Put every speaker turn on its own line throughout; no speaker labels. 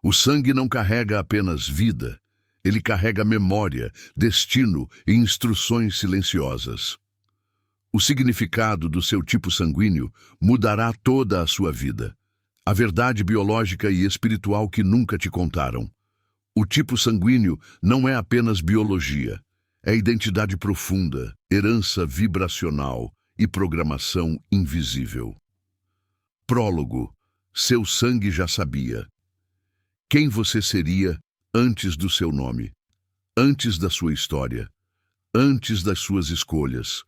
O sangue não carrega apenas vida, ele carrega memória, destino e instruções silenciosas. O significado do seu tipo sanguíneo mudará toda a sua vida. A verdade biológica e espiritual que nunca te contaram. O tipo sanguíneo não é apenas biologia, é identidade profunda, herança vibracional e programação invisível. Prólogo. Seu sangue já sabia. Quem você seria antes do seu nome, antes da sua história, antes das suas escolhas.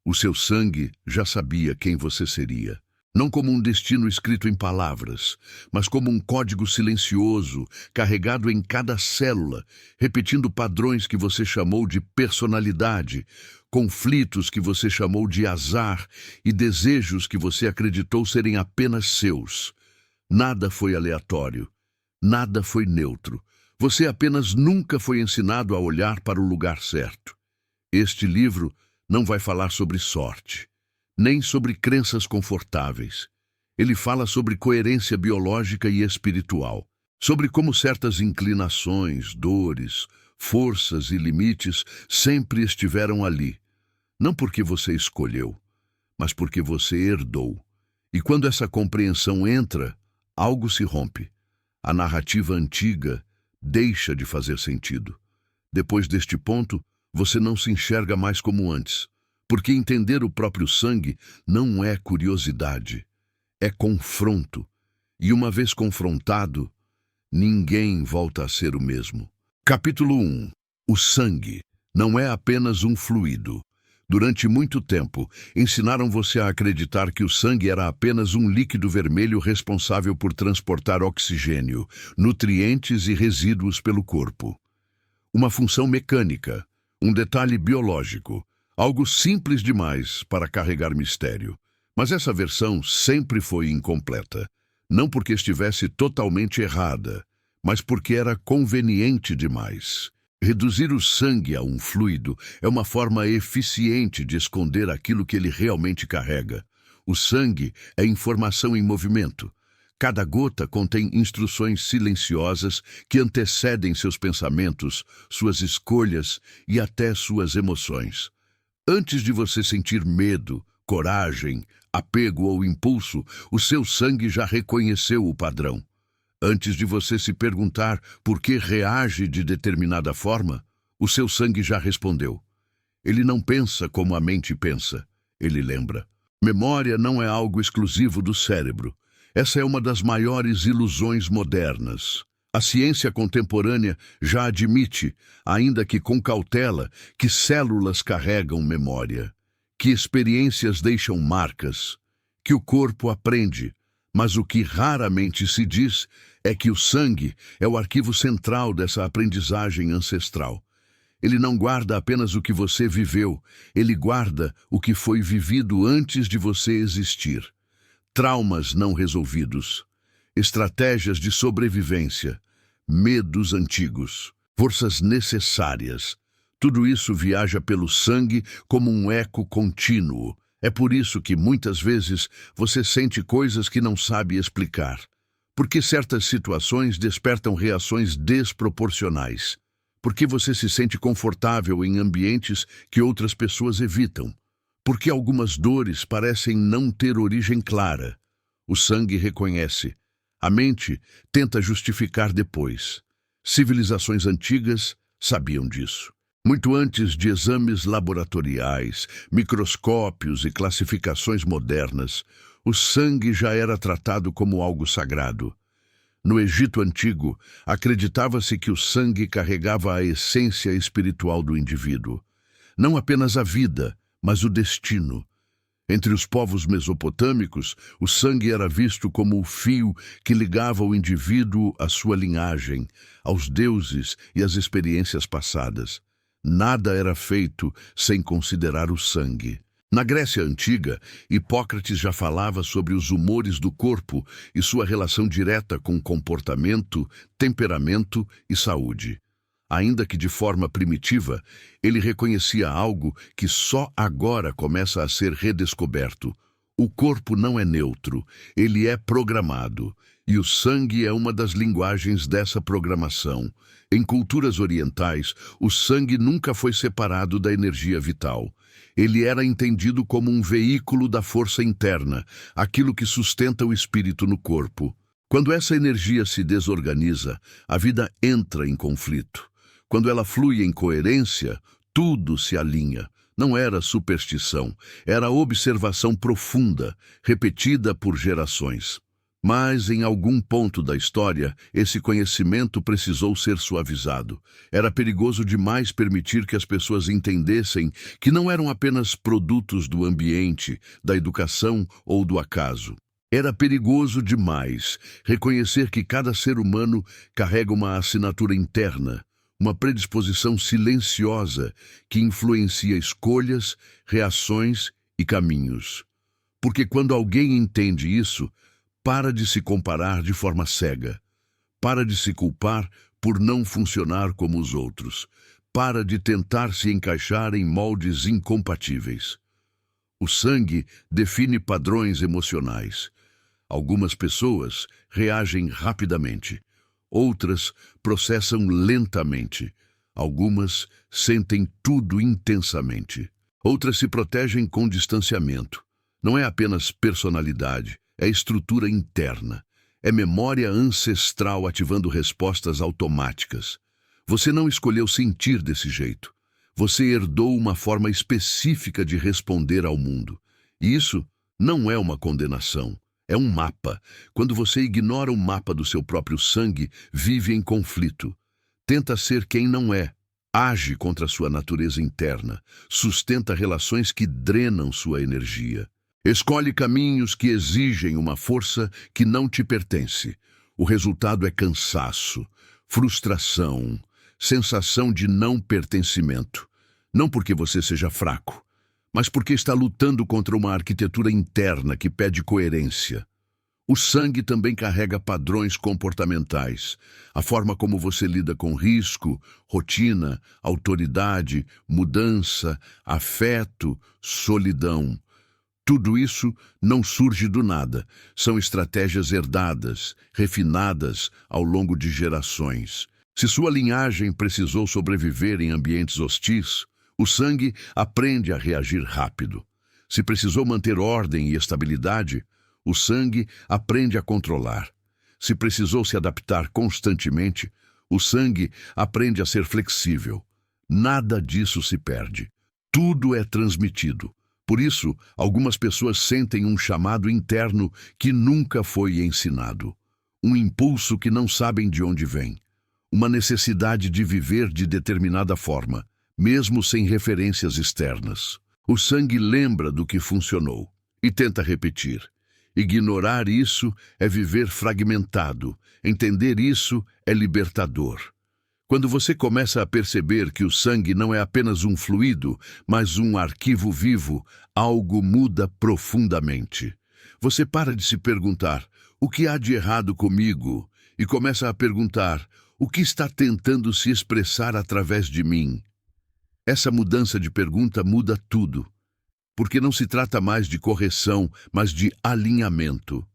O seu sangue já sabia quem você seria. Não como um destino escrito em palavras, mas como um código silencioso, carregado em cada célula, repetindo padrões que você chamou de personalidade, conflitos que você chamou de azar e desejos que você acreditou serem apenas seus. Nada foi aleatório, nada foi neutro. Você apenas nunca foi ensinado a olhar para o lugar certo. Este livro não vai falar sobre sorte, nem sobre crenças confortáveis. Ele fala sobre coerência biológica e espiritual, sobre como certas inclinações, dores, forças e limites sempre estiveram ali, não porque você escolheu, mas porque você herdou. E quando essa compreensão entra, algo se rompe. A narrativa antiga deixa de fazer sentido. Depois deste ponto, você não se enxerga mais como antes, porque entender o próprio sangue não é curiosidade, é confronto. E uma vez confrontado, ninguém volta a ser o mesmo. Capítulo 1. O sangue não é apenas um fluido. Durante muito tempo, ensinaram você a acreditar que o sangue era apenas um líquido vermelho responsável por transportar oxigênio, nutrientes e resíduos pelo corpo. Uma função mecânica, um detalhe biológico, algo simples demais para carregar mistério. Mas essa versão sempre foi incompleta, não porque estivesse totalmente errada, mas porque era conveniente demais. Reduzir o sangue a um fluido é uma forma eficiente de esconder aquilo que ele realmente carrega. O sangue é informação em movimento. Cada gota contém instruções silenciosas que antecedem seus pensamentos, suas escolhas e até suas emoções. Antes de você sentir medo, coragem, apego ou impulso, o seu sangue já reconheceu o padrão. Antes de você se perguntar por que reage de determinada forma, o seu sangue já respondeu. Ele não pensa como a mente pensa, ele lembra. Memória não é algo exclusivo do cérebro. Essa é uma das maiores ilusões modernas. A ciência contemporânea já admite, ainda que com cautela, que células carregam memória, que experiências deixam marcas, que o corpo aprende, mas o que raramente se diz é que o sangue é o arquivo central dessa aprendizagem ancestral. Ele não guarda apenas o que você viveu, ele guarda o que foi vivido antes de você existir. Traumas não resolvidos, estratégias de sobrevivência, medos antigos, forças necessárias. Tudo isso viaja pelo sangue como um eco contínuo. É por isso que muitas vezes você sente coisas que não sabe explicar. Porque certas situações despertam reações desproporcionais. Porque você se sente confortável em ambientes que outras pessoas evitam. Porque algumas dores parecem não ter origem clara. O sangue reconhece. A mente tenta justificar depois. Civilizações antigas sabiam disso. Muito antes de exames laboratoriais, microscópios e classificações modernas, o sangue já era tratado como algo sagrado. No Egito Antigo, acreditava-se que o sangue carregava a essência espiritual do indivíduo. Não apenas a vida, mas o destino. Entre os povos mesopotâmicos, o sangue era visto como o fio que ligava o indivíduo à sua linhagem, aos deuses e às experiências passadas. Nada era feito sem considerar o sangue. Na Grécia Antiga, Hipócrates já falava sobre os humores do corpo e sua relação direta com comportamento, temperamento e saúde. Ainda que de forma primitiva, ele reconhecia algo que só agora começa a ser redescoberto. O corpo não é neutro, ele é programado. E o sangue é uma das linguagens dessa programação. Em culturas orientais, o sangue nunca foi separado da energia vital. Ele era entendido como um veículo da força interna, aquilo que sustenta o espírito no corpo. Quando essa energia se desorganiza, a vida entra em conflito. Quando ela flui em coerência, tudo se alinha. Não era superstição, era observação profunda, repetida por gerações. Mas, em algum ponto da história, esse conhecimento precisou ser suavizado. Era perigoso demais permitir que as pessoas entendessem que não eram apenas produtos do ambiente, da educação ou do acaso. Era perigoso demais reconhecer que cada ser humano carrega uma assinatura interna, uma predisposição silenciosa que influencia escolhas, reações e caminhos. Porque quando alguém entende isso, para de se comparar de forma cega. Para de se culpar por não funcionar como os outros. Para de tentar se encaixar em moldes incompatíveis. O sangue define padrões emocionais. Algumas pessoas reagem rapidamente. Outras processam lentamente. Algumas sentem tudo intensamente. Outras se protegem com distanciamento. Não é apenas personalidade. É estrutura interna. É memória ancestral ativando respostas automáticas. Você não escolheu sentir desse jeito. Você herdou uma forma específica de responder ao mundo. E isso não é uma condenação. É um mapa. Quando você ignora o mapa do seu próprio sangue, vive em conflito. Tenta ser quem não é. Age contra sua natureza interna. Sustenta relações que drenam sua energia. Escolhe caminhos que exigem uma força que não te pertence. O resultado é cansaço, frustração, sensação de não pertencimento. Não porque você seja fraco, mas porque está lutando contra uma arquitetura interna que pede coerência. O sangue também carrega padrões comportamentais. A forma como você lida com risco, rotina, autoridade, mudança, afeto, solidão. Tudo isso não surge do nada. São estratégias herdadas, refinadas ao longo de gerações. Se sua linhagem precisou sobreviver em ambientes hostis, o sangue aprende a reagir rápido. Se precisou manter ordem e estabilidade, o sangue aprende a controlar. Se precisou se adaptar constantemente, o sangue aprende a ser flexível. Nada disso se perde. Tudo é transmitido. Por isso, algumas pessoas sentem um chamado interno que nunca foi ensinado. Um impulso que não sabem de onde vem. Uma necessidade de viver de determinada forma, mesmo sem referências externas. O sangue lembra do que funcionou e tenta repetir. Ignorar isso é viver fragmentado. Entender isso é libertador. Quando você começa a perceber que o sangue não é apenas um fluido, mas um arquivo vivo, algo muda profundamente. Você para de se perguntar, o que há de errado comigo? E começa a perguntar, o que está tentando se expressar através de mim? Essa mudança de pergunta muda tudo, porque não se trata mais de correção, mas de alinhamento.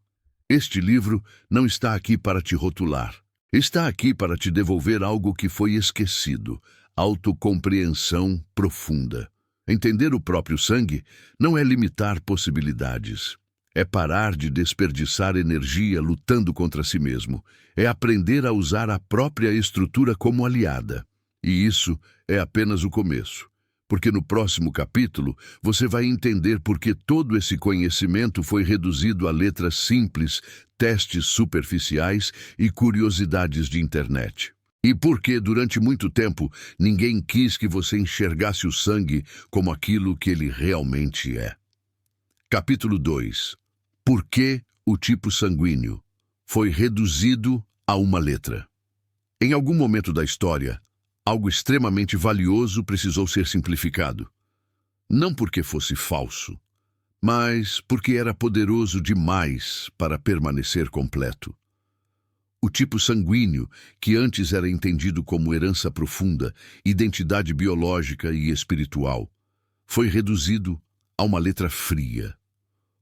Este livro não está aqui para te rotular. Está aqui para te devolver algo que foi esquecido, autocompreensão profunda. Entender o próprio sangue não é limitar possibilidades. É parar de desperdiçar energia lutando contra si mesmo. É aprender a usar a própria estrutura como aliada. E isso é apenas o começo. Porque no próximo capítulo você vai entender por que todo esse conhecimento foi reduzido a letras simples, testes superficiais e curiosidades de internet. E por que, durante muito tempo, ninguém quis que você enxergasse o sangue como aquilo que ele realmente é. Capítulo 2. Por que o tipo sanguíneo foi reduzido a uma letra? Em algum momento da história, algo extremamente valioso precisou ser simplificado. Não porque fosse falso, mas porque era poderoso demais para permanecer completo. O tipo sanguíneo, que antes era entendido como herança profunda, identidade biológica e espiritual, foi reduzido a uma letra fria,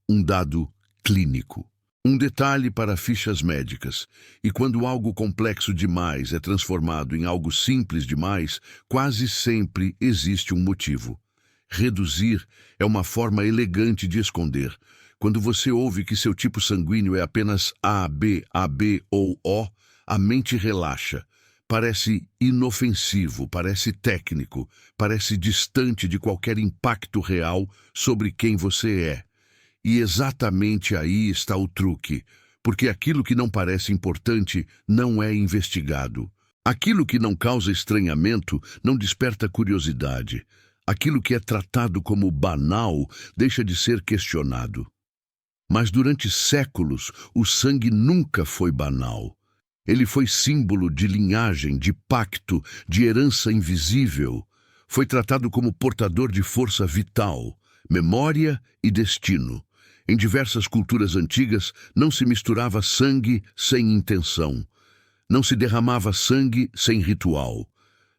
um dado clínico. Um detalhe para fichas médicas, e quando algo complexo demais é transformado em algo simples demais, quase sempre existe um motivo. Reduzir é uma forma elegante de esconder. Quando você ouve que seu tipo sanguíneo é apenas AB ou O, a mente relaxa. Parece inofensivo, parece técnico, parece distante de qualquer impacto real sobre quem você é. E exatamente aí está o truque, porque aquilo que não parece importante não é investigado. Aquilo que não causa estranhamento não desperta curiosidade. Aquilo que é tratado como banal deixa de ser questionado. Mas durante séculos, o sangue nunca foi banal. Ele foi símbolo de linhagem, de pacto, de herança invisível. Foi tratado como portador de força vital, memória e destino. Em diversas culturas antigas, não se misturava sangue sem intenção. Não se derramava sangue sem ritual.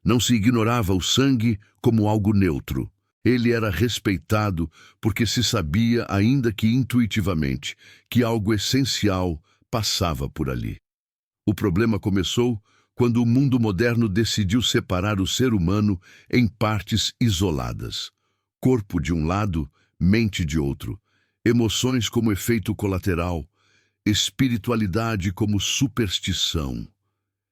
Não se ignorava o sangue como algo neutro. Ele era respeitado porque se sabia, ainda que intuitivamente, que algo essencial passava por ali. O problema começou quando o mundo moderno decidiu separar o ser humano em partes isoladas. Corpo de um lado, mente de outro. Emoções como efeito colateral, espiritualidade como superstição.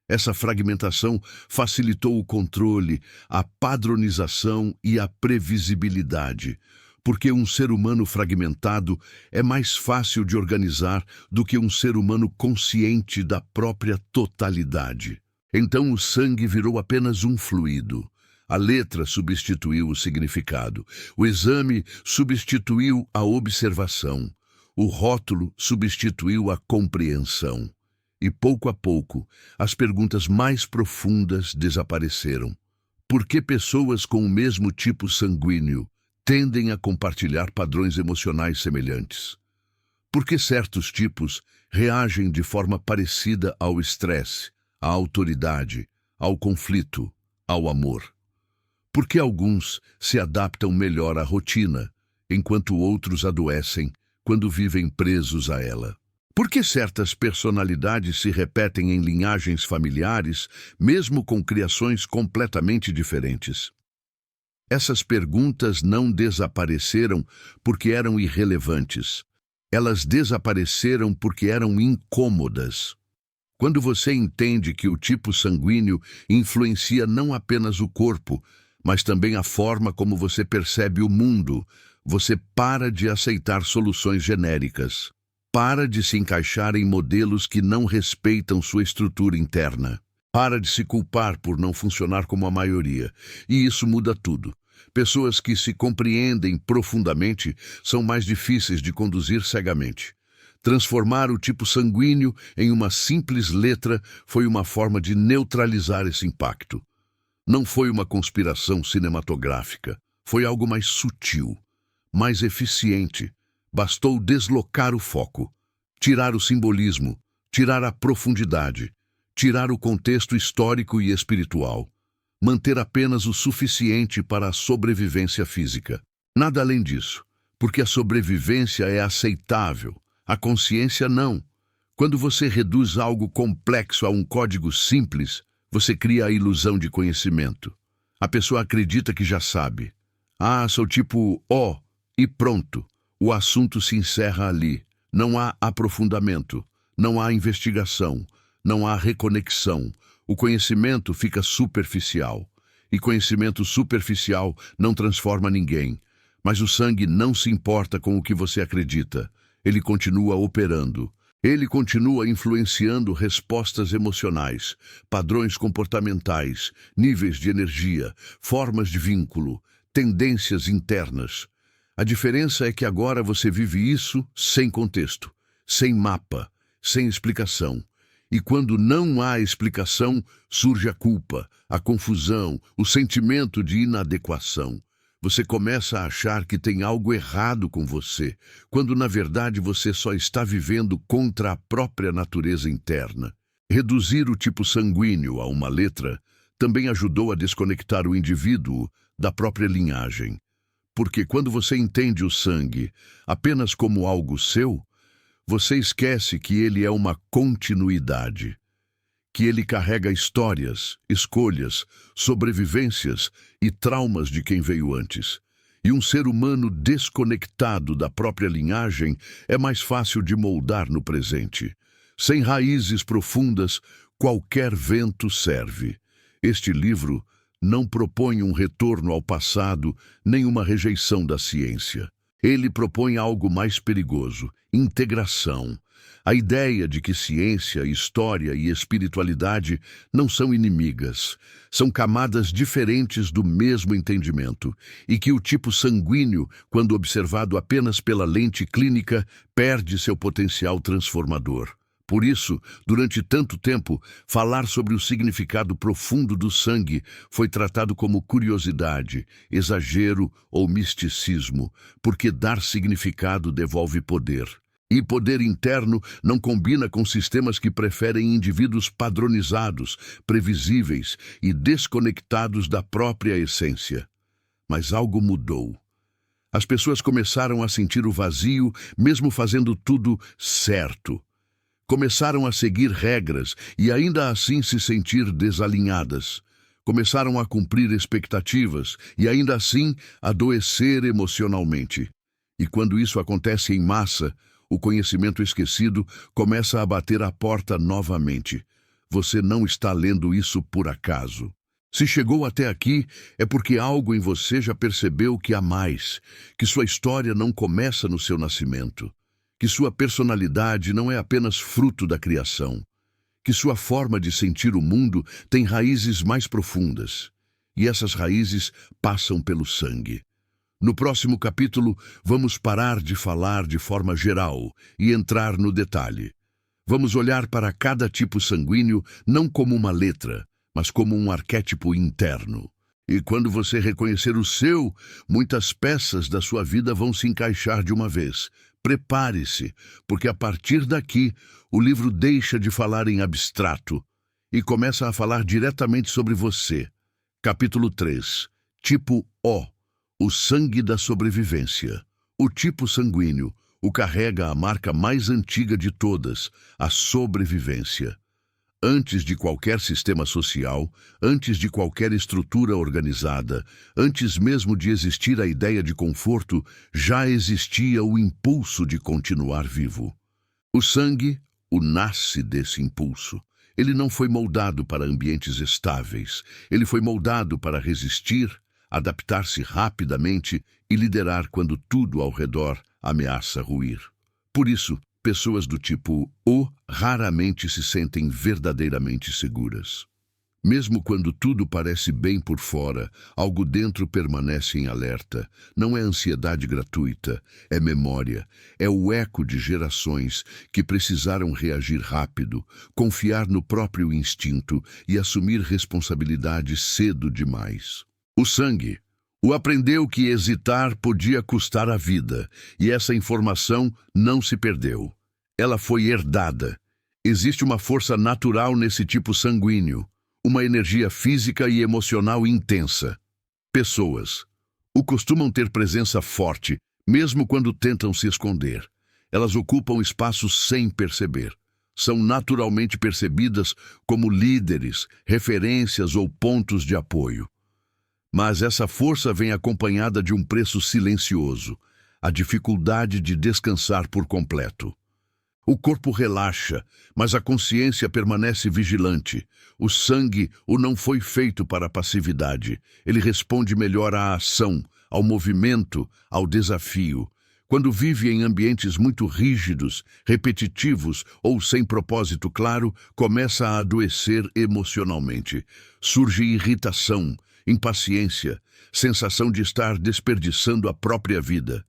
Essa fragmentação facilitou o controle, a padronização e a previsibilidade, porque um ser humano fragmentado é mais fácil de organizar do que um ser humano consciente da própria totalidade. Então o sangue virou apenas um fluido. A letra substituiu o significado. O exame substituiu a observação. O rótulo substituiu a compreensão. E pouco a pouco, as perguntas mais profundas desapareceram. Por que pessoas com o mesmo tipo sanguíneo tendem a compartilhar padrões emocionais semelhantes? Por que certos tipos reagem de forma parecida ao estresse, à autoridade, ao conflito, ao amor? Por que alguns se adaptam melhor à rotina, enquanto outros adoecem quando vivem presos a ela? Por que certas personalidades se repetem em linhagens familiares, mesmo com criações completamente diferentes? Essas perguntas não desapareceram porque eram irrelevantes. Elas desapareceram porque eram incômodas. Quando você entende que o tipo sanguíneo influencia não apenas o corpo, mas também a forma como você percebe o mundo, você para de aceitar soluções genéricas. Para de se encaixar em modelos que não respeitam sua estrutura interna. Para de se culpar por não funcionar como a maioria. E isso muda tudo. Pessoas que se compreendem profundamente são mais difíceis de conduzir cegamente. Transformar o tipo sanguíneo em uma simples letra foi uma forma de neutralizar esse impacto. Não foi uma conspiração cinematográfica. Foi algo mais sutil, mais eficiente. Bastou deslocar o foco, tirar o simbolismo, tirar a profundidade, tirar o contexto histórico e espiritual, manter apenas o suficiente para a sobrevivência física. Nada além disso, porque a sobrevivência é aceitável, a consciência não. Quando você reduz algo complexo a um código simples, você cria a ilusão de conhecimento. A pessoa acredita que já sabe. Ah, sou tipo O, e pronto. O assunto se encerra ali. Não há aprofundamento, não há investigação, não há reconexão. O conhecimento fica superficial. E conhecimento superficial não transforma ninguém. Mas o sangue não se importa com o que você acredita. Ele continua operando. Ele continua influenciando respostas emocionais, padrões comportamentais, níveis de energia, formas de vínculo, tendências internas. A diferença é que agora você vive isso sem contexto, sem mapa, sem explicação. E quando não há explicação, surge a culpa, a confusão, o sentimento de inadequação. Você começa a achar que tem algo errado com você, quando na verdade você só está vivendo contra a própria natureza interna. Reduzir o tipo sanguíneo a uma letra também ajudou a desconectar o indivíduo da própria linhagem. Porque quando você entende o sangue apenas como algo seu, você esquece que ele é uma continuidade, que ele carrega histórias, escolhas, sobrevivências e traumas de quem veio antes. E um ser humano desconectado da própria linhagem é mais fácil de moldar no presente. Sem raízes profundas, qualquer vento serve. Este livro não propõe um retorno ao passado, nem uma rejeição da ciência. Ele propõe algo mais perigoso: integração. A ideia de que ciência, história e espiritualidade não são inimigas, são camadas diferentes do mesmo entendimento, e que o tipo sanguíneo, quando observado apenas pela lente clínica, perde seu potencial transformador. Por isso, durante tanto tempo, falar sobre o significado profundo do sangue foi tratado como curiosidade, exagero ou misticismo, porque dar significado devolve poder. E poder interno não combina com sistemas que preferem indivíduos padronizados, previsíveis e desconectados da própria essência. Mas algo mudou. As pessoas começaram a sentir o vazio, mesmo fazendo tudo certo. Começaram a seguir regras e ainda assim se sentir desalinhadas. Começaram a cumprir expectativas e ainda assim adoecer emocionalmente. E quando isso acontece em massa, o conhecimento esquecido começa a bater à porta novamente. Você não está lendo isso por acaso. Se chegou até aqui, é porque algo em você já percebeu que há mais, que sua história não começa no seu nascimento, que sua personalidade não é apenas fruto da criação, que sua forma de sentir o mundo tem raízes mais profundas, e essas raízes passam pelo sangue. No próximo capítulo, vamos parar de falar de forma geral e entrar no detalhe. Vamos olhar para cada tipo sanguíneo não como uma letra, mas como um arquétipo interno. E quando você reconhecer o seu, muitas peças da sua vida vão se encaixar de uma vez. Prepare-se, porque a partir daqui, o livro deixa de falar em abstrato e começa a falar diretamente sobre você. Capítulo 3. Tipo O. O sangue da sobrevivência. O tipo sanguíneo o carrega a marca mais antiga de todas, a sobrevivência. Antes de qualquer sistema social, antes de qualquer estrutura organizada, antes mesmo de existir a ideia de conforto, já existia o impulso de continuar vivo. O sangue, nasce desse impulso. Ele não foi moldado para ambientes estáveis. Ele foi moldado para resistir, adaptar-se rapidamente e liderar quando tudo ao redor ameaça ruir. Por isso, pessoas do tipo O raramente se sentem verdadeiramente seguras. Mesmo quando tudo parece bem por fora, algo dentro permanece em alerta. Não é ansiedade gratuita, é memória, é o eco de gerações que precisaram reagir rápido, confiar no próprio instinto e assumir responsabilidade cedo demais. O sangue aprendeu que hesitar podia custar a vida, e essa informação não se perdeu. Ela foi herdada. Existe uma força natural nesse tipo sanguíneo, uma energia física e emocional intensa. Pessoas costumam ter presença forte, mesmo quando tentam se esconder. Elas ocupam espaços sem perceber. São naturalmente percebidas como líderes, referências ou pontos de apoio. Mas essa força vem acompanhada de um preço silencioso, a dificuldade de descansar por completo. O corpo relaxa, mas a consciência permanece vigilante. O sangue não foi feito para a passividade. Ele responde melhor à ação, ao movimento, ao desafio. Quando vive em ambientes muito rígidos, repetitivos ou sem propósito claro, começa a adoecer emocionalmente. Surge irritação, impaciência, sensação de estar desperdiçando a própria vida.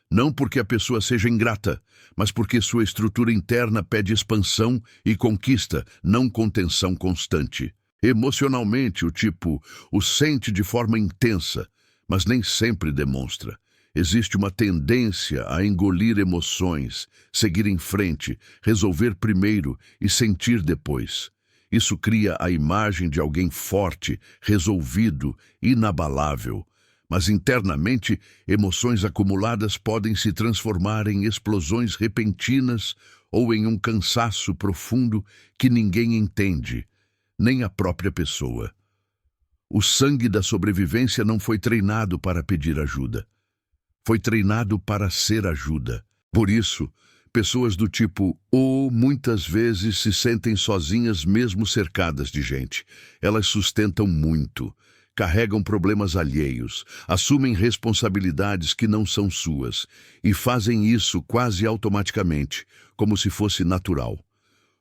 Não porque a pessoa seja ingrata, mas porque sua estrutura interna pede expansão e conquista, não contenção constante. Emocionalmente, o tipo o sente de forma intensa, mas nem sempre demonstra. Existe uma tendência a engolir emoções, seguir em frente, resolver primeiro e sentir depois. Isso cria a imagem de alguém forte, resolvido, inabalável. Mas internamente, emoções acumuladas podem se transformar em explosões repentinas ou em um cansaço profundo que ninguém entende, nem a própria pessoa. O sangue da sobrevivência não foi treinado para pedir ajuda. Foi treinado para ser ajuda. Por isso, pessoas do tipo O muitas vezes se sentem sozinhas mesmo cercadas de gente. Elas sustentam muito, carregam problemas alheios, assumem responsabilidades que não são suas e fazem isso quase automaticamente, como se fosse natural.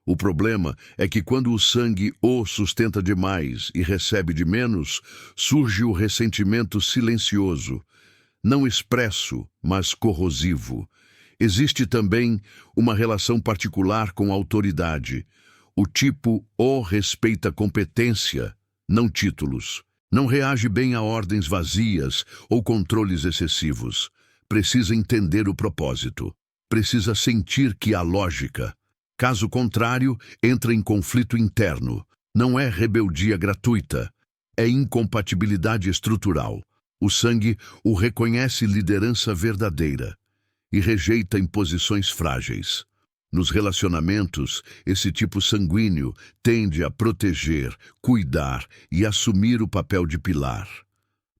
O problema é que quando o sangue O sustenta demais e recebe de menos, surge o ressentimento silencioso, não expresso, mas corrosivo. Existe também uma relação particular com a autoridade. O tipo O respeita competência, não títulos. Não reage bem a ordens vazias ou controles excessivos. Precisa entender o propósito. Precisa sentir que há lógica. Caso contrário, entra em conflito interno. Não é rebeldia gratuita. É incompatibilidade estrutural. O sangue o reconhece liderança verdadeira e rejeita imposições frágeis. Nos relacionamentos, esse tipo sanguíneo tende a proteger, cuidar e assumir o papel de pilar.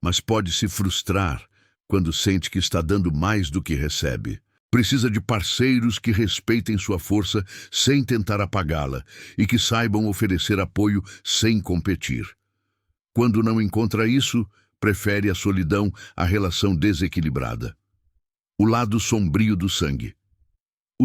Mas pode se frustrar quando sente que está dando mais do que recebe. Precisa de parceiros que respeitem sua força sem tentar apagá-la e que saibam oferecer apoio sem competir. Quando não encontra isso, prefere a solidão à relação desequilibrada. O lado sombrio do sangue.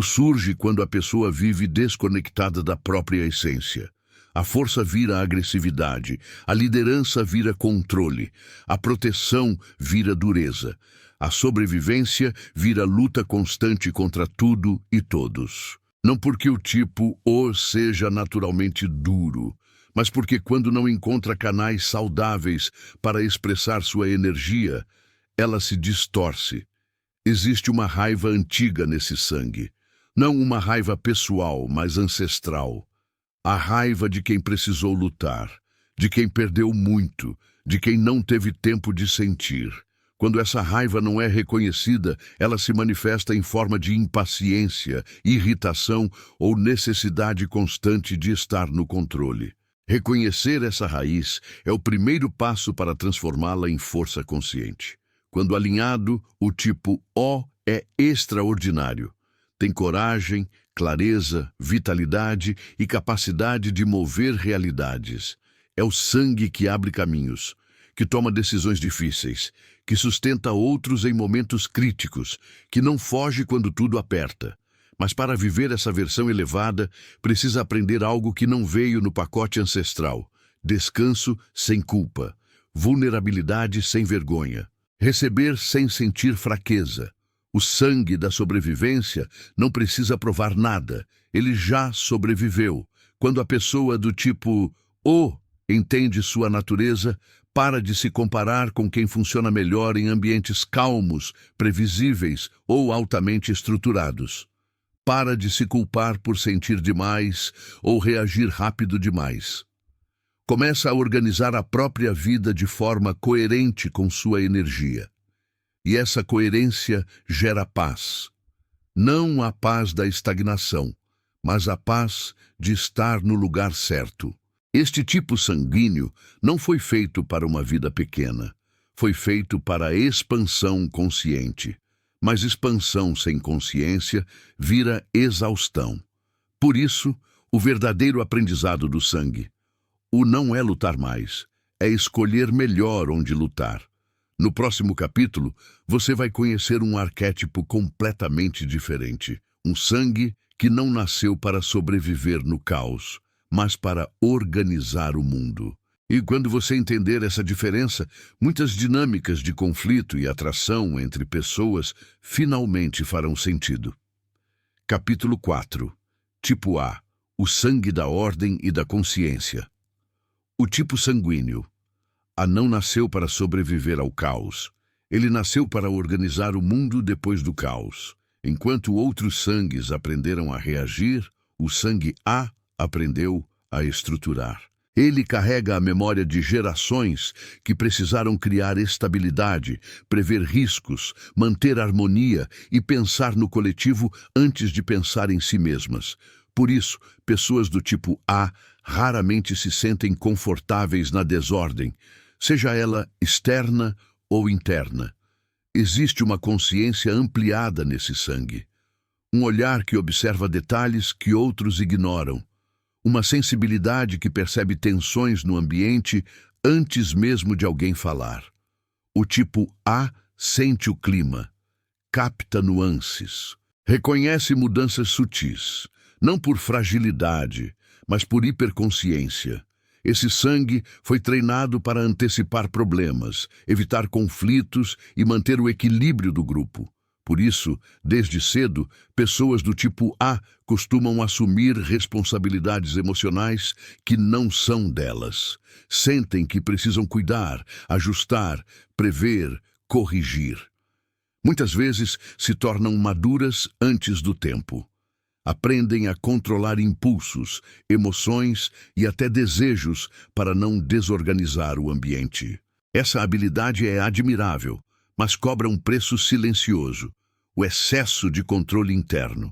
Surge quando a pessoa vive desconectada da própria essência. A força vira agressividade, a liderança vira controle, a proteção vira dureza, a sobrevivência vira luta constante contra tudo e todos. Não porque o tipo O seja naturalmente duro, mas porque quando não encontra canais saudáveis para expressar sua energia, ela se distorce. Existe uma raiva antiga nesse sangue. Não uma raiva pessoal, mas ancestral. A raiva de quem precisou lutar, de quem perdeu muito, de quem não teve tempo de sentir. Quando essa raiva não é reconhecida, ela se manifesta em forma de impaciência, irritação ou necessidade constante de estar no controle. Reconhecer essa raiz é o primeiro passo para transformá-la em força consciente. Quando alinhado, o tipo O é extraordinário. Tem coragem, clareza, vitalidade e capacidade de mover realidades. É o sangue que abre caminhos, que toma decisões difíceis, que sustenta outros em momentos críticos, que não foge quando tudo aperta. Mas para viver essa versão elevada, precisa aprender algo que não veio no pacote ancestral: descanso sem culpa, vulnerabilidade sem vergonha, receber sem sentir fraqueza. O sangue da sobrevivência não precisa provar nada, ele já sobreviveu. Quando a pessoa do tipo O entende sua natureza, para de se comparar com quem funciona melhor em ambientes calmos, previsíveis ou altamente estruturados. Para de se culpar por sentir demais ou reagir rápido demais. Começa a organizar a própria vida de forma coerente com sua energia. E essa coerência gera paz. Não a paz da estagnação, mas a paz de estar no lugar certo. Este tipo sanguíneo não foi feito para uma vida pequena. Foi feito para a expansão consciente. Mas expansão sem consciência vira exaustão. Por isso, o verdadeiro aprendizado do sangue. O não é lutar mais, é escolher melhor onde lutar. No próximo capítulo, você vai conhecer um arquétipo completamente diferente. Um sangue que não nasceu para sobreviver no caos, mas para organizar o mundo. E quando você entender essa diferença, muitas dinâmicas de conflito e atração entre pessoas finalmente farão sentido. Capítulo 4. Tipo A. O sangue da ordem e da consciência. O tipo sanguíneo. A não nasceu para sobreviver ao caos. Ele nasceu para organizar o mundo depois do caos. Enquanto outros sangues aprenderam a reagir, o sangue A aprendeu a estruturar. Ele carrega a memória de gerações que precisaram criar estabilidade, prever riscos, manter harmonia e pensar no coletivo antes de pensar em si mesmas. Por isso, pessoas do tipo A raramente se sentem confortáveis na desordem, seja ela externa ou interna. Existe uma consciência ampliada nesse sangue, um olhar que observa detalhes que outros ignoram, uma sensibilidade que percebe tensões no ambiente antes mesmo de alguém falar. O tipo A sente o clima, capta nuances, reconhece mudanças sutis, não por fragilidade, mas por hiperconsciência. Esse sangue foi treinado para antecipar problemas, evitar conflitos e manter o equilíbrio do grupo. Por isso, desde cedo, pessoas do tipo A costumam assumir responsabilidades emocionais que não são delas. Sentem que precisam cuidar, ajustar, prever, corrigir. Muitas vezes se tornam maduras antes do tempo. Aprendem a controlar impulsos, emoções e até desejos para não desorganizar o ambiente. Essa habilidade é admirável, mas cobra um preço silencioso: o excesso de controle interno.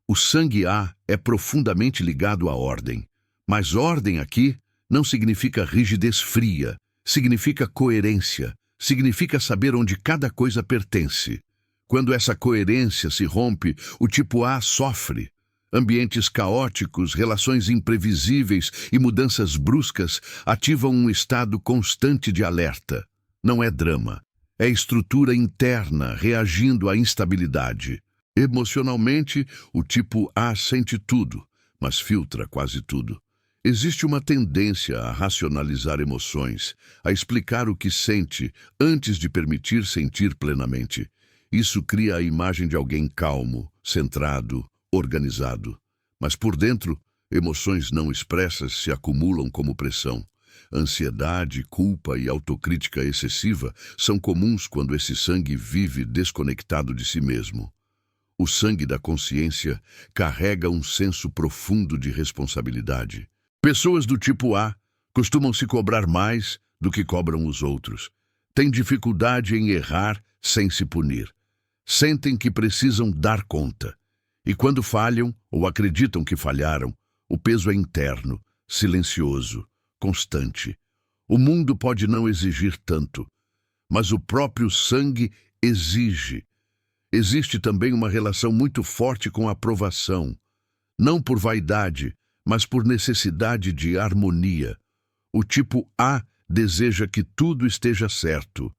O sangue A é profundamente ligado à ordem, mas ordem aqui não significa rigidez fria, significa coerência, significa saber onde cada coisa pertence. Quando essa coerência se rompe, o tipo A sofre. Ambientes caóticos, relações imprevisíveis e mudanças bruscas ativam um estado constante de alerta. Não é drama. É estrutura interna reagindo à instabilidade. Emocionalmente, o tipo A sente tudo, mas filtra quase tudo. Existe uma tendência a racionalizar emoções, a explicar o que sente antes de permitir sentir plenamente. Isso cria a imagem de alguém calmo, centrado, organizado. Mas por dentro, emoções não expressas se acumulam como pressão. Ansiedade, culpa e autocrítica excessiva são comuns quando esse sangue vive desconectado de si mesmo. O sangue da consciência carrega um senso profundo de responsabilidade. Pessoas do tipo A costumam se cobrar mais do que cobram os outros. Têm dificuldade em errar sem se punir. Sentem que precisam dar conta. E quando falham, ou acreditam que falharam, o peso é interno, silencioso, constante. O mundo pode não exigir tanto, mas o próprio sangue exige. Existe também uma relação muito forte com a aprovação, não por vaidade, mas por necessidade de harmonia. O tipo A deseja que tudo esteja certo,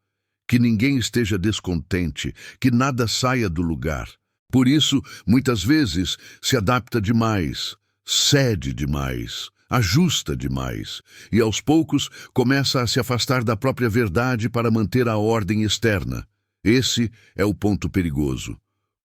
que ninguém esteja descontente, que nada saia do lugar. Por isso, muitas vezes, se adapta demais, cede demais, ajusta demais, e aos poucos começa a se afastar da própria verdade para manter a ordem externa. Esse é o ponto perigoso.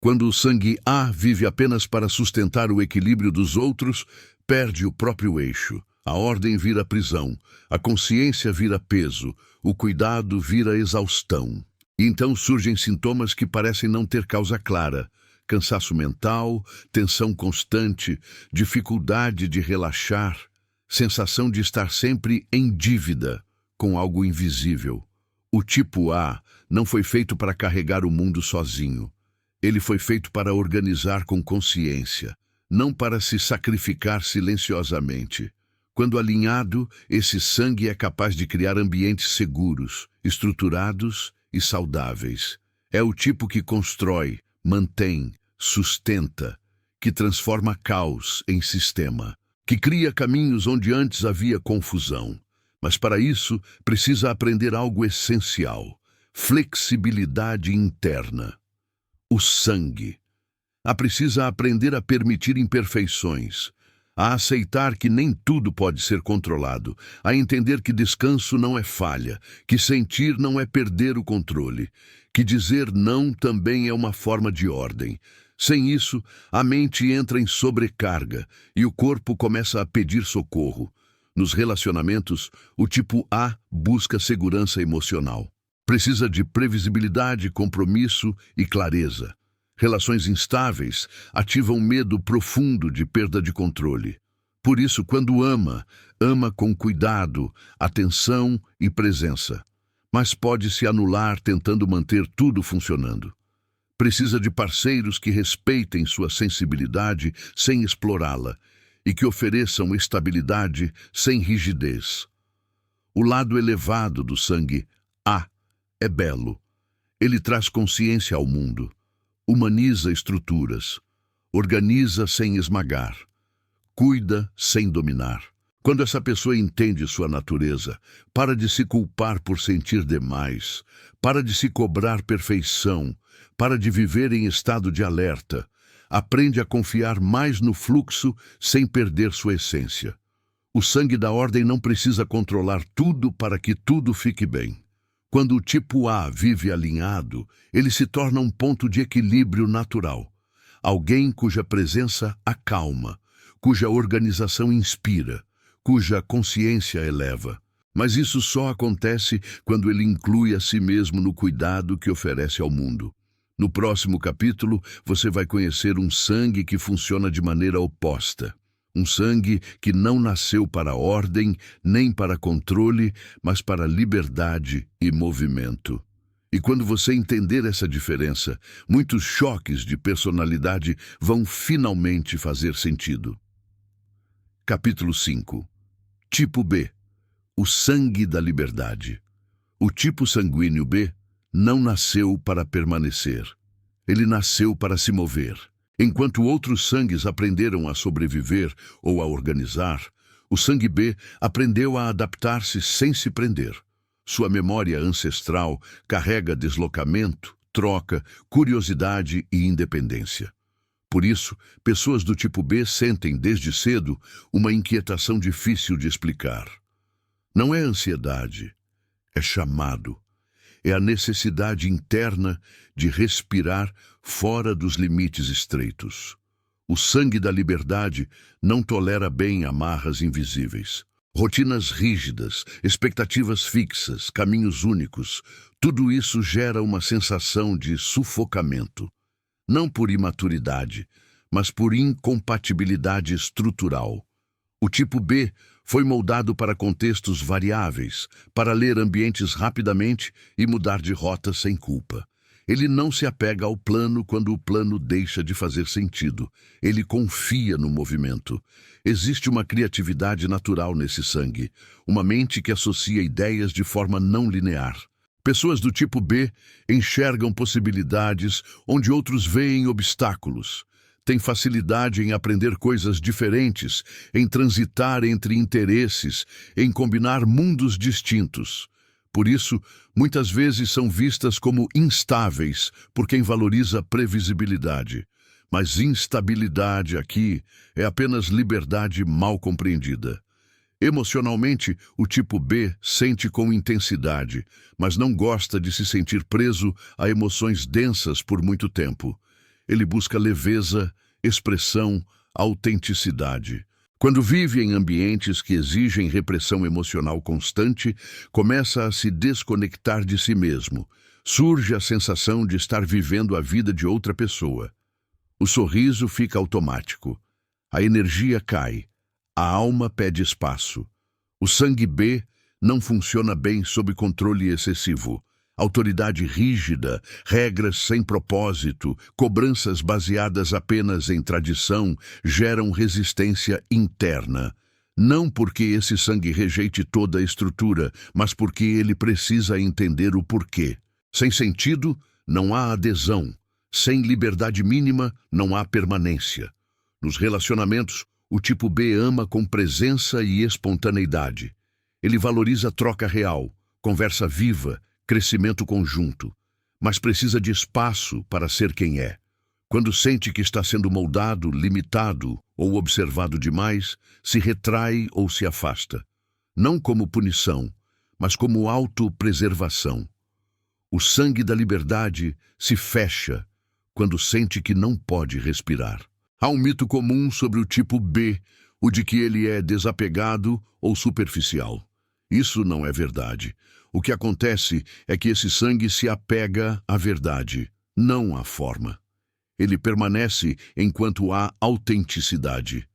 Quando o sangue A vive apenas para sustentar o equilíbrio dos outros, perde o próprio eixo. A ordem vira prisão, a consciência vira peso, o cuidado vira exaustão. E então surgem sintomas que parecem não ter causa clara: cansaço mental, tensão constante, dificuldade de relaxar, sensação de estar sempre em dívida com algo invisível. O tipo A não foi feito para carregar o mundo sozinho. Ele foi feito para organizar com consciência, não para se sacrificar silenciosamente. Quando alinhado, esse sangue é capaz de criar ambientes seguros, estruturados e saudáveis. É o tipo que constrói, mantém, sustenta, que transforma caos em sistema, que cria caminhos onde antes havia confusão. Mas para isso, precisa aprender algo essencial: flexibilidade interna. O sangue. Precisa aprender a permitir imperfeições, a aceitar que nem tudo pode ser controlado, a entender que descanso não é falha, que sentir não é perder o controle, que dizer não também é uma forma de ordem. Sem isso, a mente entra em sobrecarga e o corpo começa a pedir socorro. Nos relacionamentos, o tipo A busca segurança emocional. Precisa de previsibilidade, compromisso e clareza. Relações instáveis ativam medo profundo de perda de controle. Por isso, quando ama, ama com cuidado, atenção e presença. Mas pode se anular tentando manter tudo funcionando. Precisa de parceiros que respeitem sua sensibilidade sem explorá-la e que ofereçam estabilidade sem rigidez. O lado elevado do sangue A é belo. Ele traz consciência ao mundo, humaniza estruturas, organiza sem esmagar, cuida sem dominar. Quando essa pessoa entende sua natureza, para de se culpar por sentir demais, para de se cobrar perfeição, para de viver em estado de alerta, aprende a confiar mais no fluxo sem perder sua essência. O sangue da ordem não precisa controlar tudo para que tudo fique bem. Quando o tipo A vive alinhado, ele se torna um ponto de equilíbrio natural. Alguém cuja presença acalma, cuja organização inspira, cuja consciência eleva. Mas isso só acontece quando ele inclui a si mesmo no cuidado que oferece ao mundo. No próximo capítulo, você vai conhecer um sangue que funciona de maneira oposta. Um sangue que não nasceu para ordem, nem para controle, mas para liberdade e movimento. E quando você entender essa diferença, muitos choques de personalidade vão finalmente fazer sentido. Capítulo 5. Tipo B. O sangue da liberdade. O tipo sanguíneo B não nasceu para permanecer. Ele nasceu para se mover. Enquanto outros sangues aprenderam a sobreviver ou a organizar, o sangue B aprendeu a adaptar-se sem se prender. Sua memória ancestral carrega deslocamento, troca, curiosidade e independência. Por isso, pessoas do tipo B sentem desde cedo uma inquietação difícil de explicar. Não é ansiedade, é chamado. É a necessidade interna de respirar fora dos limites estreitos. O sangue da liberdade não tolera bem amarras invisíveis. Rotinas rígidas, expectativas fixas, caminhos únicos, tudo isso gera uma sensação de sufocamento. Não por imaturidade, mas por incompatibilidade estrutural. O tipo B foi moldado para contextos variáveis, para ler ambientes rapidamente e mudar de rota sem culpa. Ele não se apega ao plano quando o plano deixa de fazer sentido. Ele confia no movimento. Existe uma criatividade natural nesse sangue, uma mente que associa ideias de forma não linear. Pessoas do tipo B enxergam possibilidades onde outros veem obstáculos. Têm facilidade em aprender coisas diferentes, em transitar entre interesses, em combinar mundos distintos. Por isso, muitas vezes são vistas como instáveis por quem valoriza previsibilidade. Mas instabilidade aqui é apenas liberdade mal compreendida. Emocionalmente, o tipo B sente com intensidade, mas não gosta de se sentir preso a emoções densas por muito tempo. Ele busca leveza, expressão, autenticidade. Quando vive em ambientes que exigem repressão emocional constante, começa a se desconectar de si mesmo. Surge a sensação de estar vivendo a vida de outra pessoa. O sorriso fica automático. A energia cai. A alma pede espaço. O sangue B não funciona bem sob controle excessivo. Autoridade rígida, regras sem propósito, cobranças baseadas apenas em tradição geram resistência interna. Não porque esse sangue rejeite toda a estrutura, mas porque ele precisa entender o porquê. Sem sentido, não há adesão. Sem liberdade mínima, não há permanência. Nos relacionamentos, o tipo B ama com presença e espontaneidade. Ele valoriza troca real, conversa viva, crescimento conjunto, mas precisa de espaço para ser quem é. Quando sente que está sendo moldado, limitado ou observado demais, se retrai ou se afasta. Não como punição, mas como autopreservação. O sangue da liberdade se fecha quando sente que não pode respirar. Há um mito comum sobre o tipo B, o de que ele é desapegado ou superficial. Isso não é verdade. O que acontece é que esse sangue se apega à verdade, não à forma. Ele permanece enquanto há autenticidade.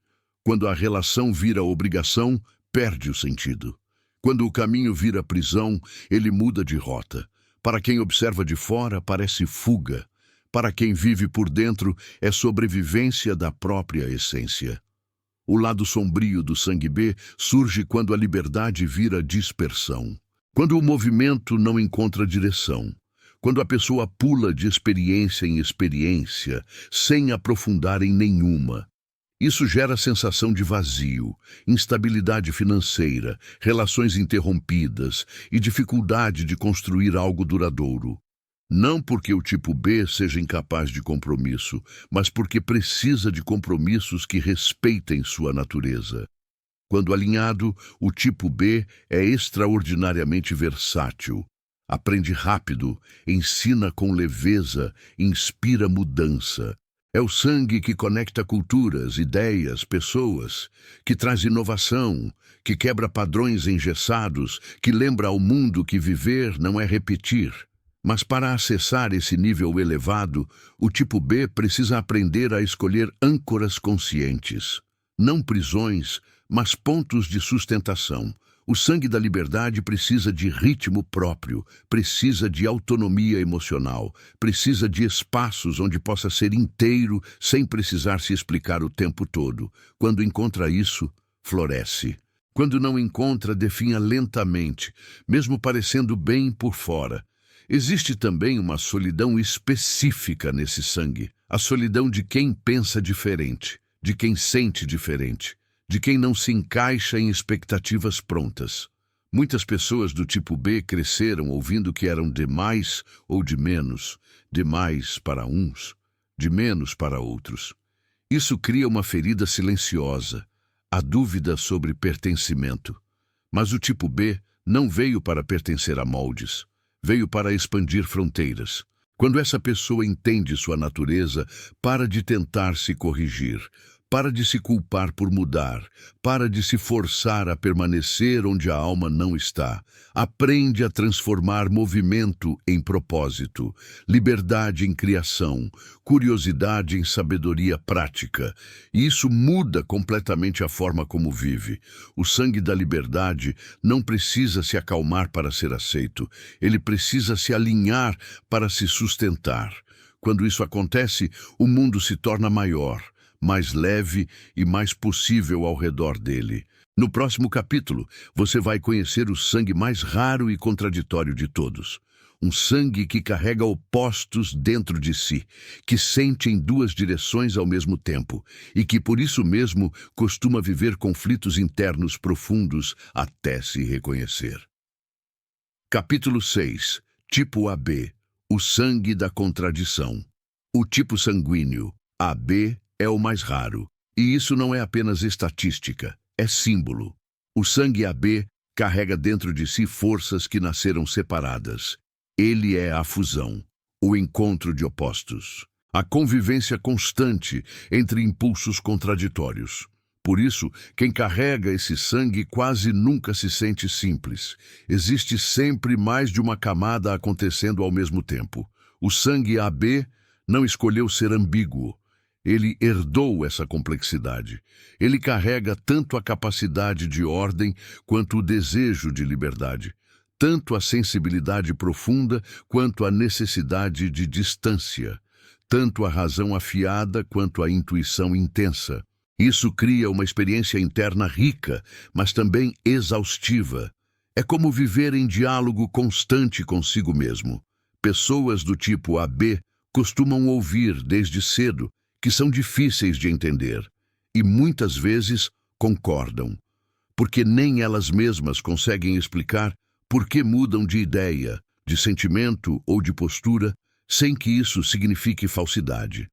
Quando a relação vira obrigação, perde o sentido. Quando o caminho vira prisão, ele muda de rota. Para quem observa de fora, parece fuga. Para quem vive por dentro, é sobrevivência da própria essência. O lado sombrio do sangue B surge quando a liberdade vira dispersão. Quando o movimento não encontra direção. Quando a pessoa pula de experiência em experiência, sem aprofundar em nenhuma. Isso gera sensação de vazio, instabilidade financeira, relações interrompidas e dificuldade de construir algo duradouro. Não porque o tipo B seja incapaz de compromisso, mas porque precisa de compromissos que respeitem sua natureza. Quando alinhado, o tipo B é extraordinariamente versátil. Aprende rápido, ensina com leveza, inspira mudança. É o sangue que conecta culturas, ideias, pessoas, que traz inovação, que quebra padrões engessados, que lembra ao mundo que viver não é repetir. Mas para acessar esse nível elevado, o tipo B precisa aprender a escolher âncoras conscientes. Não prisões, mas pontos de sustentação. O sangue da liberdade precisa de ritmo próprio, precisa de autonomia emocional, precisa de espaços onde possa ser inteiro sem precisar se explicar o tempo todo. Quando encontra isso, floresce. Quando não encontra, definha lentamente, mesmo parecendo bem por fora. Existe também uma solidão específica nesse sangue, a solidão de quem pensa diferente, de quem sente diferente, de quem não se encaixa em expectativas prontas. Muitas pessoas do tipo B cresceram ouvindo que eram de mais ou de menos para uns, de menos para outros. Isso cria uma ferida silenciosa, a dúvida sobre pertencimento. Mas o tipo B não veio para pertencer a moldes. Veio para expandir fronteiras. Quando essa pessoa entende sua natureza, para de tentar se corrigir, para de se culpar por mudar, para de se forçar a permanecer onde a alma não está. Aprende a transformar movimento em propósito, liberdade em criação, curiosidade em sabedoria prática. E isso muda completamente a forma como vive. O sangue da liberdade não precisa se acalmar para ser aceito. Ele precisa se alinhar para se sustentar. Quando isso acontece, o mundo se torna maior, mais leve e mais possível ao redor dele. No próximo capítulo, você vai conhecer o sangue mais raro e contraditório de todos. Um sangue que carrega opostos dentro de si, que sente em duas direções ao mesmo tempo e que, por isso mesmo, costuma viver conflitos internos profundos até se reconhecer. Capítulo 6. Tipo AB. O sangue da contradição. O tipo sanguíneo, AB, é o mais raro. E isso não é apenas estatística, é símbolo. O sangue AB carrega dentro de si forças que nasceram separadas. Ele é a fusão, o encontro de opostos, a convivência constante entre impulsos contraditórios. Por isso, quem carrega esse sangue quase nunca se sente simples. Existe sempre mais de uma camada acontecendo ao mesmo tempo. O sangue AB não escolheu ser ambíguo. Ele herdou essa complexidade. Ele carrega tanto a capacidade de ordem quanto o desejo de liberdade, tanto a sensibilidade profunda quanto a necessidade de distância, tanto a razão afiada quanto a intuição intensa. Isso cria uma experiência interna rica, mas também exaustiva. É como viver em diálogo constante consigo mesmo. Pessoas do tipo AB costumam ouvir desde cedo que são difíceis de entender, e muitas vezes concordam, porque nem elas mesmas conseguem explicar por que mudam de ideia, de sentimento ou de postura, sem que isso signifique falsidade.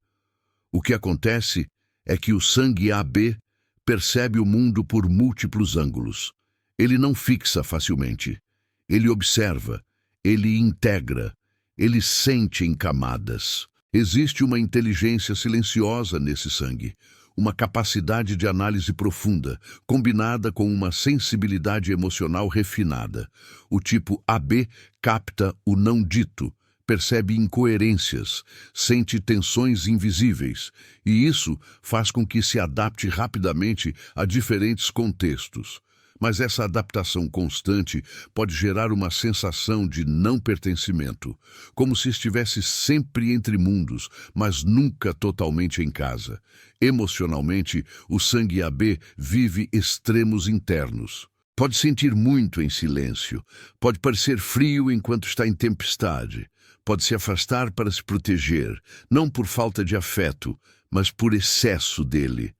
O que acontece é que o sangue AB percebe o mundo por múltiplos ângulos. Ele não fixa facilmente. Ele observa, ele integra, ele sente em camadas. Existe uma inteligência silenciosa nesse sangue, uma capacidade de análise profunda, combinada com uma sensibilidade emocional refinada. O tipo AB capta o não dito, percebe incoerências, sente tensões invisíveis, e isso faz com que se adapte rapidamente a diferentes contextos. Mas essa adaptação constante pode gerar uma sensação de não pertencimento, como se estivesse sempre entre mundos, mas nunca totalmente em casa. Emocionalmente, o sangue AB vive extremos internos. Pode sentir muito em silêncio, pode parecer frio enquanto está em tempestade, pode se afastar para se proteger, não por falta de afeto, mas por excesso dele.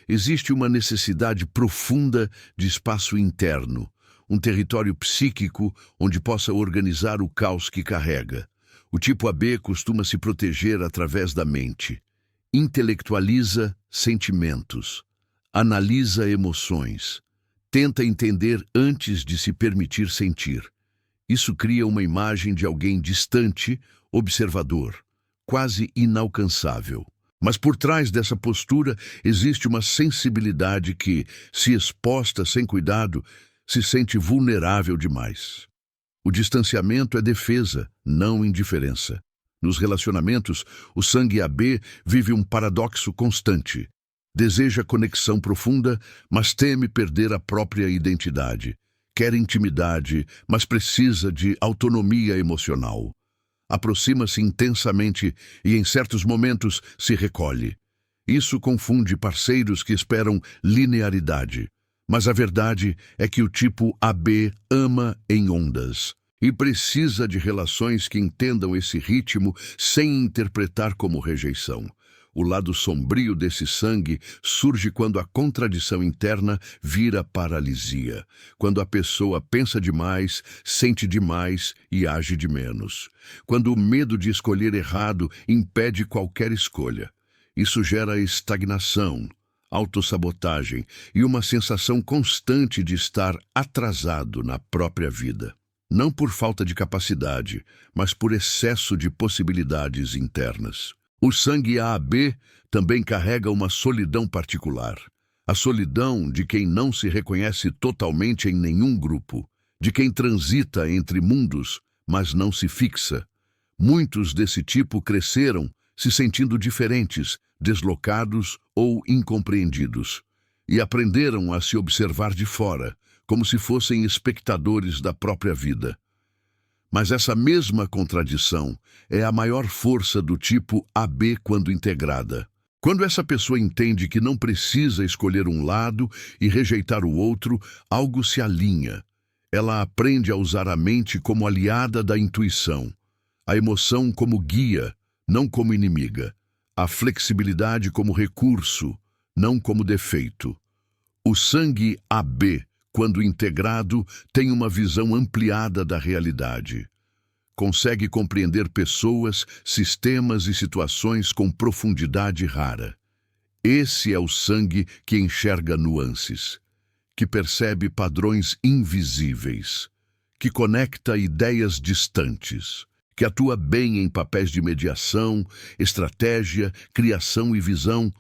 Existe uma necessidade profunda de espaço interno, um território psíquico onde possa organizar o caos que carrega. O tipo AB costuma se proteger através da mente. Intelectualiza sentimentos, analisa emoções, tenta entender antes de se permitir sentir. Isso cria uma imagem de alguém distante, observador, quase inalcançável. Mas por trás dessa postura existe uma sensibilidade que, se exposta sem cuidado, se sente vulnerável demais. O distanciamento é defesa, não indiferença. Nos relacionamentos, o sangue AB vive um paradoxo constante. Deseja conexão profunda, mas teme perder a própria identidade. Quer intimidade, mas precisa de autonomia emocional. Aproxima-se intensamente e, em certos momentos, se recolhe. Isso confunde parceiros que esperam linearidade. Mas a verdade é que o tipo AB ama em ondas e precisa de relações que entendam esse ritmo sem interpretar como rejeição. O lado sombrio desse sangue surge quando a contradição interna vira paralisia, quando a pessoa pensa demais, sente demais e age de menos, quando o medo de escolher errado impede qualquer escolha. Isso gera estagnação, autossabotagem e uma sensação constante de estar atrasado na própria vida. Não por falta de capacidade, mas por excesso de possibilidades internas. O sangue AB também carrega uma solidão particular. A solidão de quem não se reconhece totalmente em nenhum grupo, de quem transita entre mundos, mas não se fixa. Muitos desse tipo cresceram se sentindo diferentes, deslocados ou incompreendidos, e aprenderam a se observar de fora, como se fossem espectadores da própria vida. Mas essa mesma contradição é a maior força do tipo AB quando integrada. Quando essa pessoa entende que não precisa escolher um lado e rejeitar o outro, algo se alinha. Ela aprende a usar a mente como aliada da intuição, a emoção como guia, não como inimiga, a flexibilidade como recurso, não como defeito. O sangue AB, quando integrado, tem uma visão ampliada da realidade. Consegue compreender pessoas, sistemas e situações com profundidade rara. Esse é o sangue que enxerga nuances, que percebe padrões invisíveis, que conecta ideias distantes, que atua bem em papéis de mediação, estratégia, criação e visão.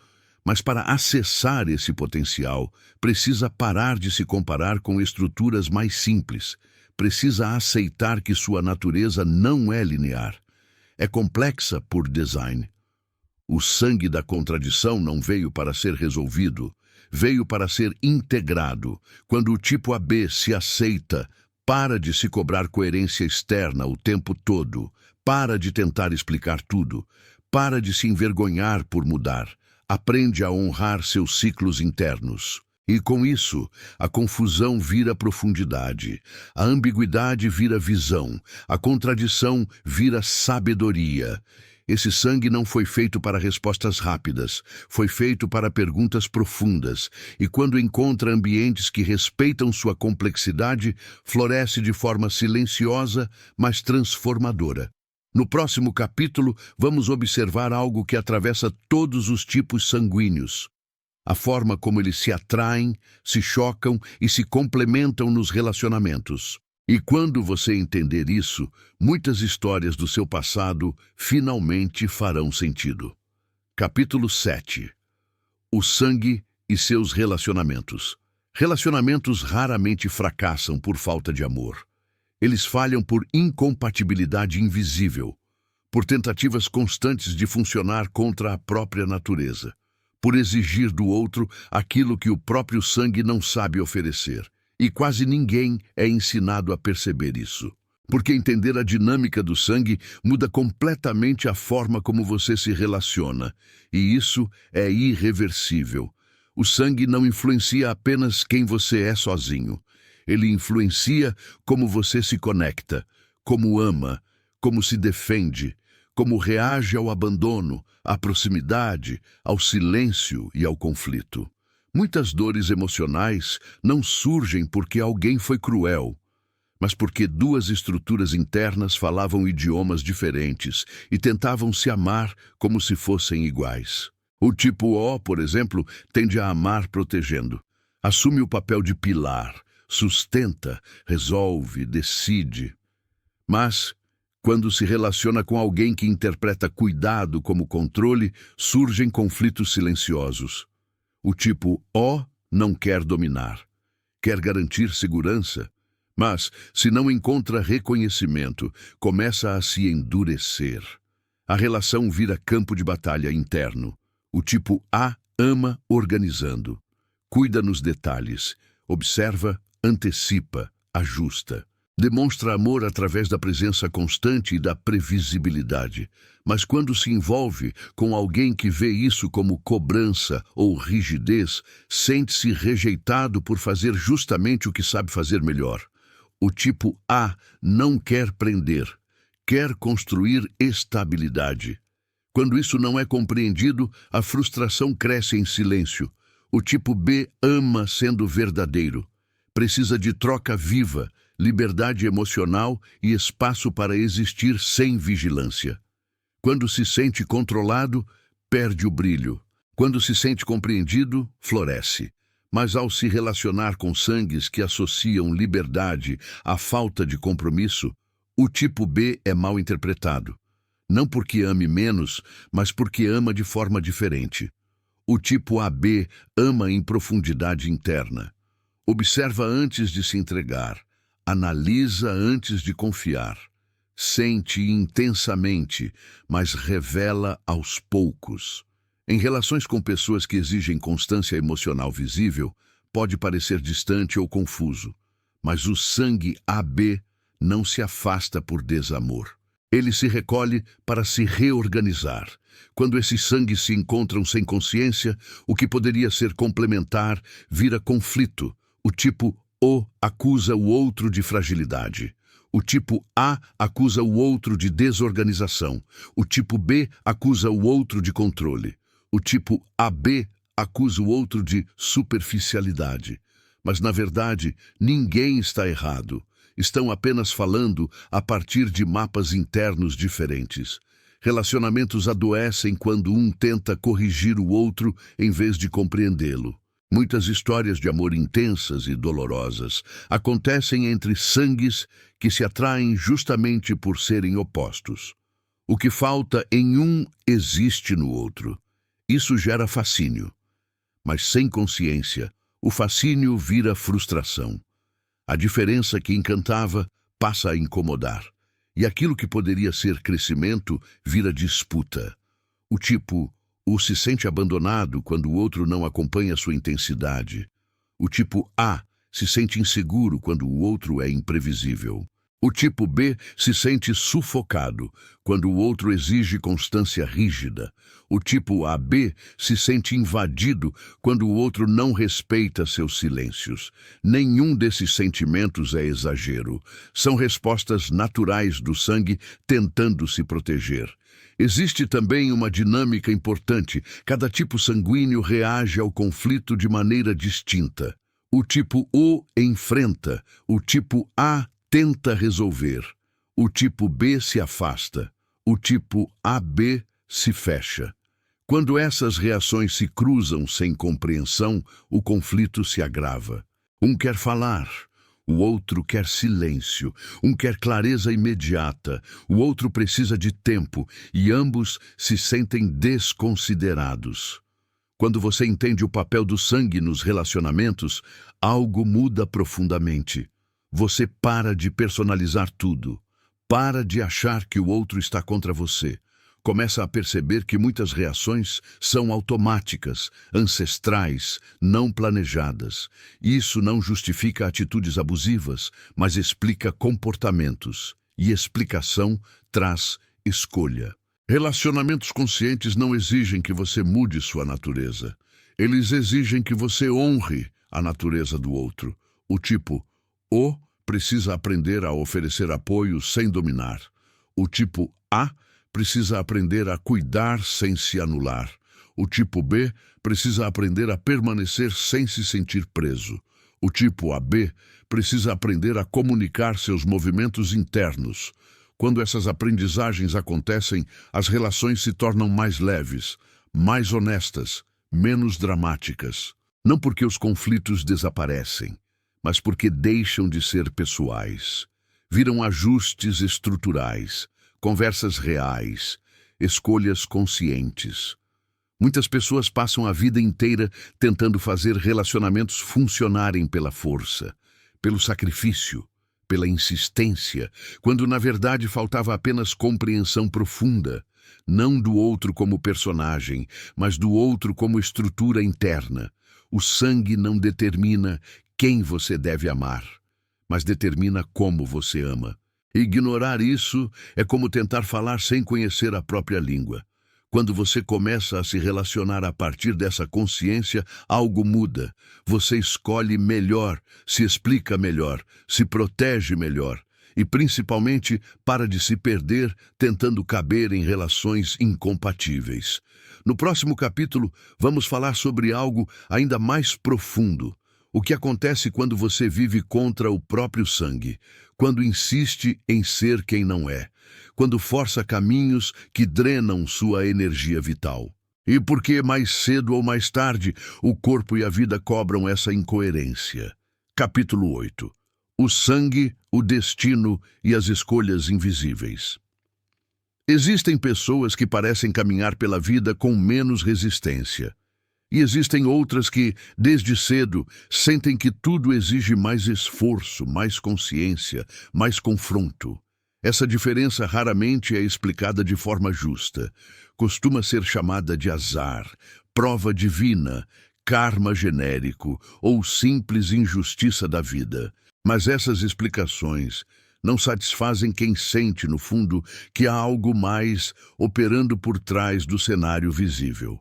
Mas para acessar esse potencial, precisa parar de se comparar com estruturas mais simples. Precisa aceitar que sua natureza não é linear. É complexa por design. O sangue da contradição não veio para ser resolvido, veio para ser integrado. Quando o tipo AB se aceita, para de se cobrar coerência externa o tempo todo, para de tentar explicar tudo, para de se envergonhar por mudar. Aprende a honrar seus ciclos internos. E com isso, a confusão vira profundidade, a ambiguidade vira visão, a contradição vira sabedoria. Esse sangue não foi feito para respostas rápidas, foi feito para perguntas profundas, e quando encontra ambientes que respeitam sua complexidade, floresce de forma silenciosa, mas transformadora. No próximo capítulo, vamos observar algo que atravessa todos os tipos sanguíneos. A forma como eles se atraem, se chocam e se complementam nos relacionamentos. E quando você entender isso, muitas histórias do seu passado finalmente farão sentido. Capítulo 7. O sangue e seus relacionamentos. Relacionamentos raramente fracassam por falta de amor. Eles falham por incompatibilidade invisível. por tentativas constantes de funcionar contra a própria natureza, por exigir do outro aquilo que o próprio sangue não sabe oferecer. E quase ninguém é ensinado a perceber isso. Porque entender a dinâmica do sangue muda completamente a forma como você se relaciona, e isso é irreversível. O sangue não influencia apenas quem você é sozinho. Ele influencia como você se conecta, como ama, como se defende, como reage ao abandono, à proximidade, ao silêncio e ao conflito. Muitas dores emocionais não surgem porque alguém foi cruel, mas porque duas estruturas internas falavam idiomas diferentes e tentavam se amar como se fossem iguais. O tipo O, por exemplo, tende a amar protegendo. Assume o papel de pilar, sustenta, resolve, decide. Mas, quando se relaciona com alguém que interpreta cuidado como controle, surgem conflitos silenciosos. O tipo O não quer dominar, quer garantir segurança, mas, se não encontra reconhecimento, começa a se endurecer. A relação vira campo de batalha interno. O tipo A ama organizando, cuida nos detalhes, observa, antecipa, ajusta. Demonstra amor através da presença constante e da previsibilidade. Mas quando se envolve com alguém que vê isso como cobrança ou rigidez, sente-se rejeitado por fazer justamente o que sabe fazer melhor. O tipo A não quer prender, quer construir estabilidade. Quando isso não é compreendido, a frustração cresce em silêncio. O tipo B ama sendo verdadeiro. Precisa de troca viva, liberdade emocional e espaço para existir sem vigilância. Quando se sente controlado, perde o brilho. Quando se sente compreendido, floresce. Mas ao se relacionar com sangues que associam liberdade à falta de compromisso, o tipo B é mal interpretado. Não porque ame menos, mas porque ama de forma diferente. O tipo AB ama em profundidade interna. Observa antes de se entregar. Analisa antes de confiar. Sente intensamente, mas revela aos poucos. Em relações com pessoas que exigem constância emocional visível, pode parecer distante ou confuso, mas o sangue AB não se afasta por desamor. Ele se recolhe para se reorganizar. Quando esses sangues se encontram sem consciência, o que poderia ser complementar vira conflito. O tipo O acusa o outro de fragilidade. O tipo A acusa o outro de desorganização. O tipo B acusa o outro de controle. O tipo AB acusa o outro de superficialidade. Mas, na verdade, ninguém está errado. Estão apenas falando a partir de mapas internos diferentes. Relacionamentos adoecem quando um tenta corrigir o outro em vez de compreendê-lo. Muitas histórias de amor intensas e dolorosas acontecem entre sangues que se atraem justamente por serem opostos. O que falta em um existe no outro. Isso gera fascínio. Mas sem consciência, o fascínio vira frustração. A diferença que encantava passa a incomodar. E aquilo que poderia ser crescimento vira disputa. O tipo O se sente abandonado quando o outro não acompanha sua intensidade. O tipo A se sente inseguro quando o outro é imprevisível. O tipo B se sente sufocado quando o outro exige constância rígida. O tipo AB se sente invadido quando o outro não respeita seus silêncios. Nenhum desses sentimentos é exagero. São respostas naturais do sangue tentando se proteger. Existe também uma dinâmica importante. Cada tipo sanguíneo reage ao conflito de maneira distinta. O tipo O enfrenta, o tipo A tenta resolver, o tipo B se afasta, o tipo AB se fecha. Quando essas reações se cruzam sem compreensão, o conflito se agrava. Um quer falar, o outro quer silêncio. Um quer clareza imediata, o outro precisa de tempo, e ambos se sentem desconsiderados. Quando você entende o papel do sangue nos relacionamentos, algo muda profundamente. Você para de personalizar tudo, Para de achar que o outro está contra você. Começa a perceber que muitas reações são automáticas, ancestrais, não planejadas. Isso não justifica atitudes abusivas, mas explica comportamentos. E explicação traz escolha. Relacionamentos conscientes não exigem que você mude sua natureza. Eles exigem que você honre a natureza do outro. O tipo O precisa aprender a oferecer apoio sem dominar. O tipo A precisa aprender a cuidar sem se anular. O tipo B precisa aprender a permanecer sem se sentir preso. O tipo AB precisa aprender a comunicar seus movimentos internos. Quando essas aprendizagens acontecem, as relações se tornam mais leves, mais honestas, menos dramáticas. Não porque os conflitos desaparecem, mas porque deixam de ser pessoais. Viram ajustes estruturais, conversas reais, escolhas conscientes. Muitas pessoas passam a vida inteira tentando fazer relacionamentos funcionarem pela força, pelo sacrifício, pela insistência, quando na verdade faltava apenas compreensão profunda, não do outro como personagem, mas do outro como estrutura interna. O sangue não determina quem você deve amar, mas determina como você ama. Ignorar isso é como tentar falar sem conhecer a própria língua. Quando você começa a se relacionar a partir dessa consciência, algo muda. Você escolhe melhor, se explica melhor, se protege melhor e, principalmente, para de se perder tentando caber em relações incompatíveis. No próximo capítulo, vamos falar sobre algo ainda mais profundo. O que acontece quando você vive contra o próprio sangue, quando insiste em ser quem não é, quando força caminhos que drenam sua energia vital. E por que mais cedo ou mais tarde o corpo e a vida cobram essa incoerência? Capítulo 8. O sangue, o destino e as escolhas invisíveis. Existem pessoas que parecem caminhar pela vida com menos resistência. E existem outras que, desde cedo, sentem que tudo exige mais esforço, mais consciência, mais confronto. Essa diferença raramente é explicada de forma justa. Costuma ser chamada de azar, prova divina, karma genérico ou simples injustiça da vida. Mas essas explicações não satisfazem quem sente, no fundo, que há algo mais operando por trás do cenário visível.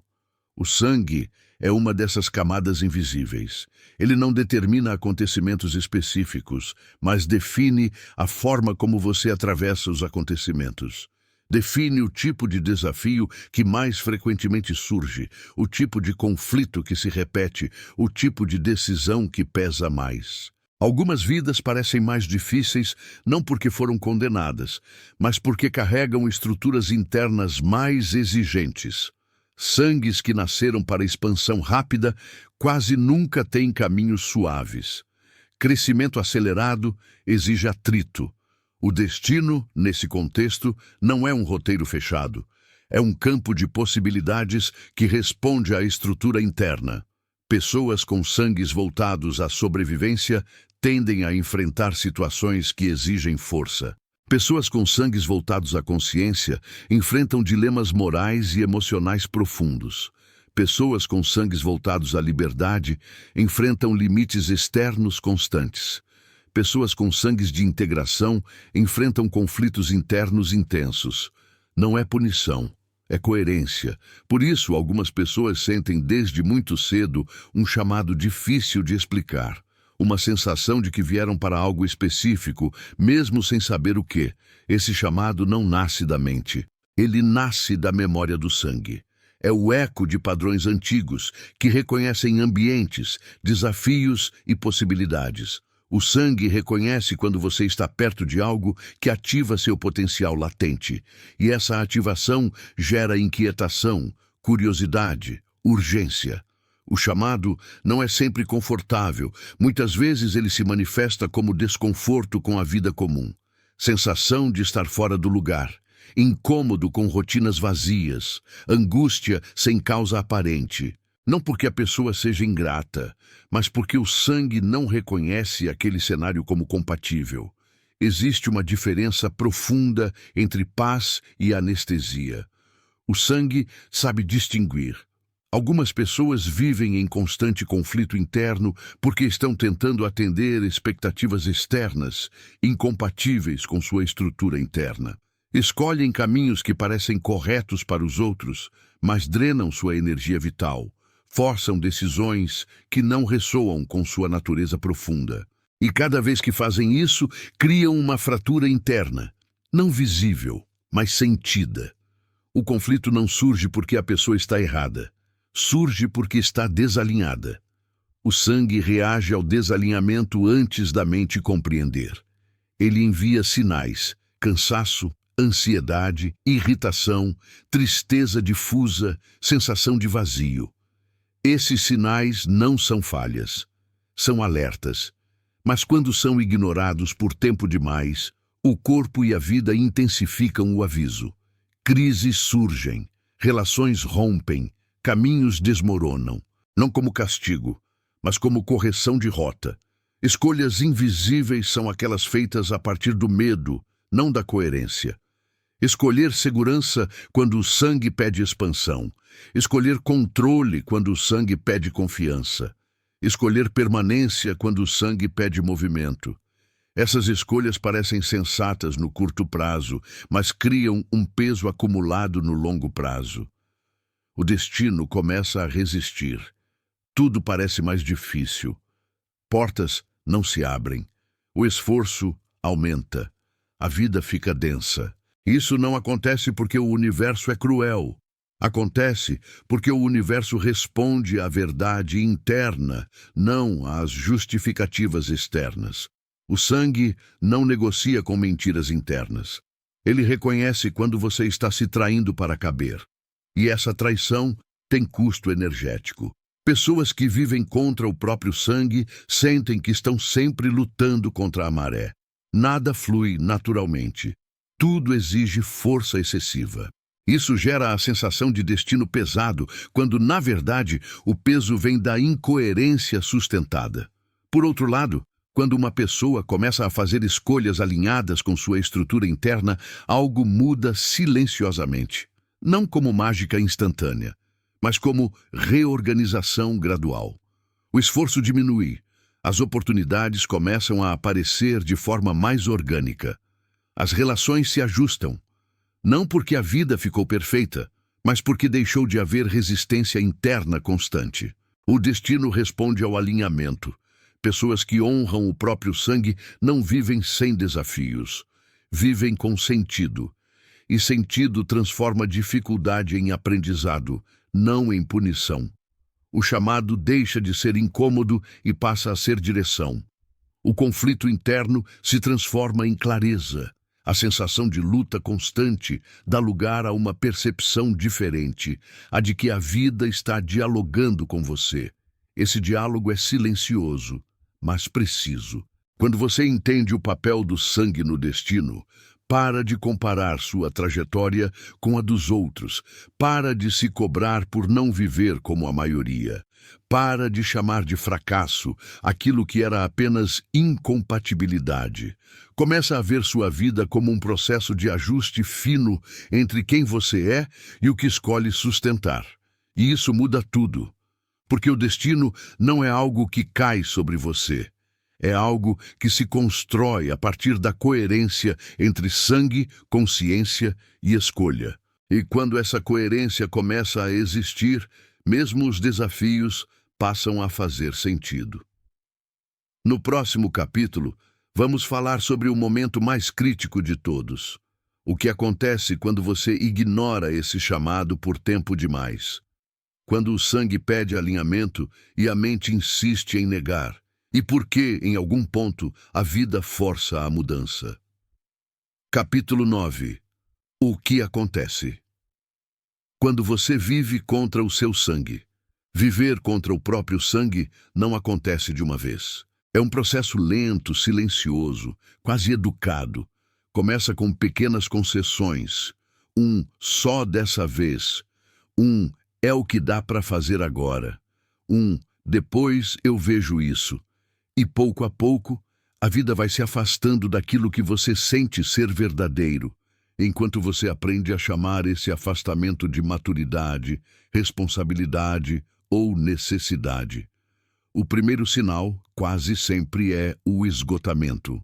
O sangue é uma dessas camadas invisíveis. Ele não determina acontecimentos específicos, mas define a forma como você atravessa os acontecimentos. Define o tipo de desafio que mais frequentemente surge, o tipo de conflito que se repete, o tipo de decisão que pesa mais. Algumas vidas parecem mais difíceis não porque foram condenadas, mas porque carregam estruturas internas mais exigentes. Sangues que nasceram para expansão rápida quase nunca têm caminhos suaves. Crescimento acelerado exige atrito. O destino, nesse contexto, não é um roteiro fechado. É um campo de possibilidades que responde à estrutura interna. Pessoas com sangues voltados à sobrevivência tendem a enfrentar situações que exigem força. Pessoas com sangues voltados à consciência enfrentam dilemas morais e emocionais profundos. Pessoas com sangues voltados à liberdade enfrentam limites externos constantes. Pessoas com sangues de integração enfrentam conflitos internos intensos. Não é punição, é coerência. Por isso, algumas pessoas sentem desde muito cedo um chamado difícil de explicar. Uma sensação de que vieram para algo específico, mesmo sem saber o que. Esse chamado não nasce da mente. Ele nasce da memória do sangue. É o eco de padrões antigos que reconhecem ambientes, desafios e possibilidades. O sangue reconhece quando você está perto de algo que ativa seu potencial latente. E essa ativação gera inquietação, curiosidade, urgência. O chamado não é sempre confortável. Muitas vezes ele se manifesta como desconforto com a vida comum. Sensação de estar fora do lugar. Incômodo com rotinas vazias. Angústia sem causa aparente. Não porque a pessoa seja ingrata, mas porque o sangue não reconhece aquele cenário como compatível. existe uma diferença profunda entre paz e anestesia. O sangue sabe distinguir. Algumas pessoas vivem em constante conflito interno porque estão tentando atender expectativas externas, incompatíveis com sua estrutura interna. Escolhem caminhos que parecem corretos para os outros, mas drenam sua energia vital. Forçam decisões que não ressoam com sua natureza profunda. E cada vez que fazem isso, criam uma fratura interna, não visível, mas sentida. O conflito não surge porque a pessoa está errada. Surge porque está desalinhada. O sangue reage ao desalinhamento antes da mente compreender. Ele envia sinais: cansaço, ansiedade, irritação, tristeza difusa, sensação de vazio. Esses sinais não são falhas, são alertas. Mas quando são ignorados por tempo demais, o corpo e a vida intensificam o aviso. Crises surgem, relações rompem, caminhos desmoronam, não como castigo, mas como correção de rota. Escolhas invisíveis são aquelas feitas a partir do medo, não da coerência. Escolher segurança quando o sangue pede expansão. Escolher controle quando o sangue pede confiança. Escolher permanência quando o sangue pede movimento. Essas escolhas parecem sensatas no curto prazo, mas criam um peso acumulado no longo prazo. O destino começa a resistir. Tudo parece mais difícil. Portas não se abrem. O esforço aumenta. A vida fica densa. Isso não acontece porque o universo é cruel. Acontece porque o universo responde à verdade interna, não às justificativas externas. O sangue não negocia com mentiras internas. Ele reconhece quando você está se traindo para caber. E essa traição tem custo energético. Pessoas que vivem contra o próprio sangue sentem que estão sempre lutando contra a maré. Nada flui naturalmente. Tudo exige força excessiva. Isso gera a sensação de destino pesado, quando, na verdade, o peso vem da incoerência sustentada. Por outro lado, quando uma pessoa começa a fazer escolhas alinhadas com sua estrutura interna, algo muda silenciosamente. Não como mágica instantânea, mas como reorganização gradual. O esforço diminui. As oportunidades começam a aparecer de forma mais orgânica. As relações se ajustam. Não porque a vida ficou perfeita, mas porque deixou de haver resistência interna constante. O destino responde ao alinhamento. Pessoas que honram o próprio sangue não vivem sem desafios. Vivem com sentido. E sentido transforma dificuldade em aprendizado, não em punição. O chamado deixa de ser incômodo e passa a ser direção. O conflito interno se transforma em clareza. A sensação de luta constante dá lugar a uma percepção diferente, a de que a vida está dialogando com você. Esse diálogo é silencioso, mas preciso. Quando você entende o papel do sangue no destino, para de comparar sua trajetória com a dos outros. Para de se cobrar por não viver como a maioria. Para de chamar de fracasso aquilo que era apenas incompatibilidade. Começa a ver sua vida como um processo de ajuste fino entre quem você é e o que escolhe sustentar. E isso muda tudo. Porque o destino não é algo que cai sobre você. É algo que se constrói a partir da coerência entre sangue, consciência e escolha. E quando essa coerência começa a existir, mesmo os desafios passam a fazer sentido. No próximo capítulo, vamos falar sobre o momento mais crítico de todos. O que acontece quando você ignora esse chamado por tempo demais. Quando o sangue pede alinhamento e a mente insiste em negar. E por que, em algum ponto, a vida força a mudança. Capítulo 9. O que acontece? Quando você vive contra o seu sangue. Viver contra o próprio sangue não acontece de uma vez. É um processo lento, silencioso, quase educado. Começa com pequenas concessões. Só dessa vez. É o que dá para fazer agora. Depois eu vejo isso. E pouco a pouco, A vida vai se afastando daquilo que você sente ser verdadeiro, enquanto você aprende a chamar esse afastamento de maturidade, responsabilidade ou necessidade. O primeiro sinal, quase sempre, é o esgotamento.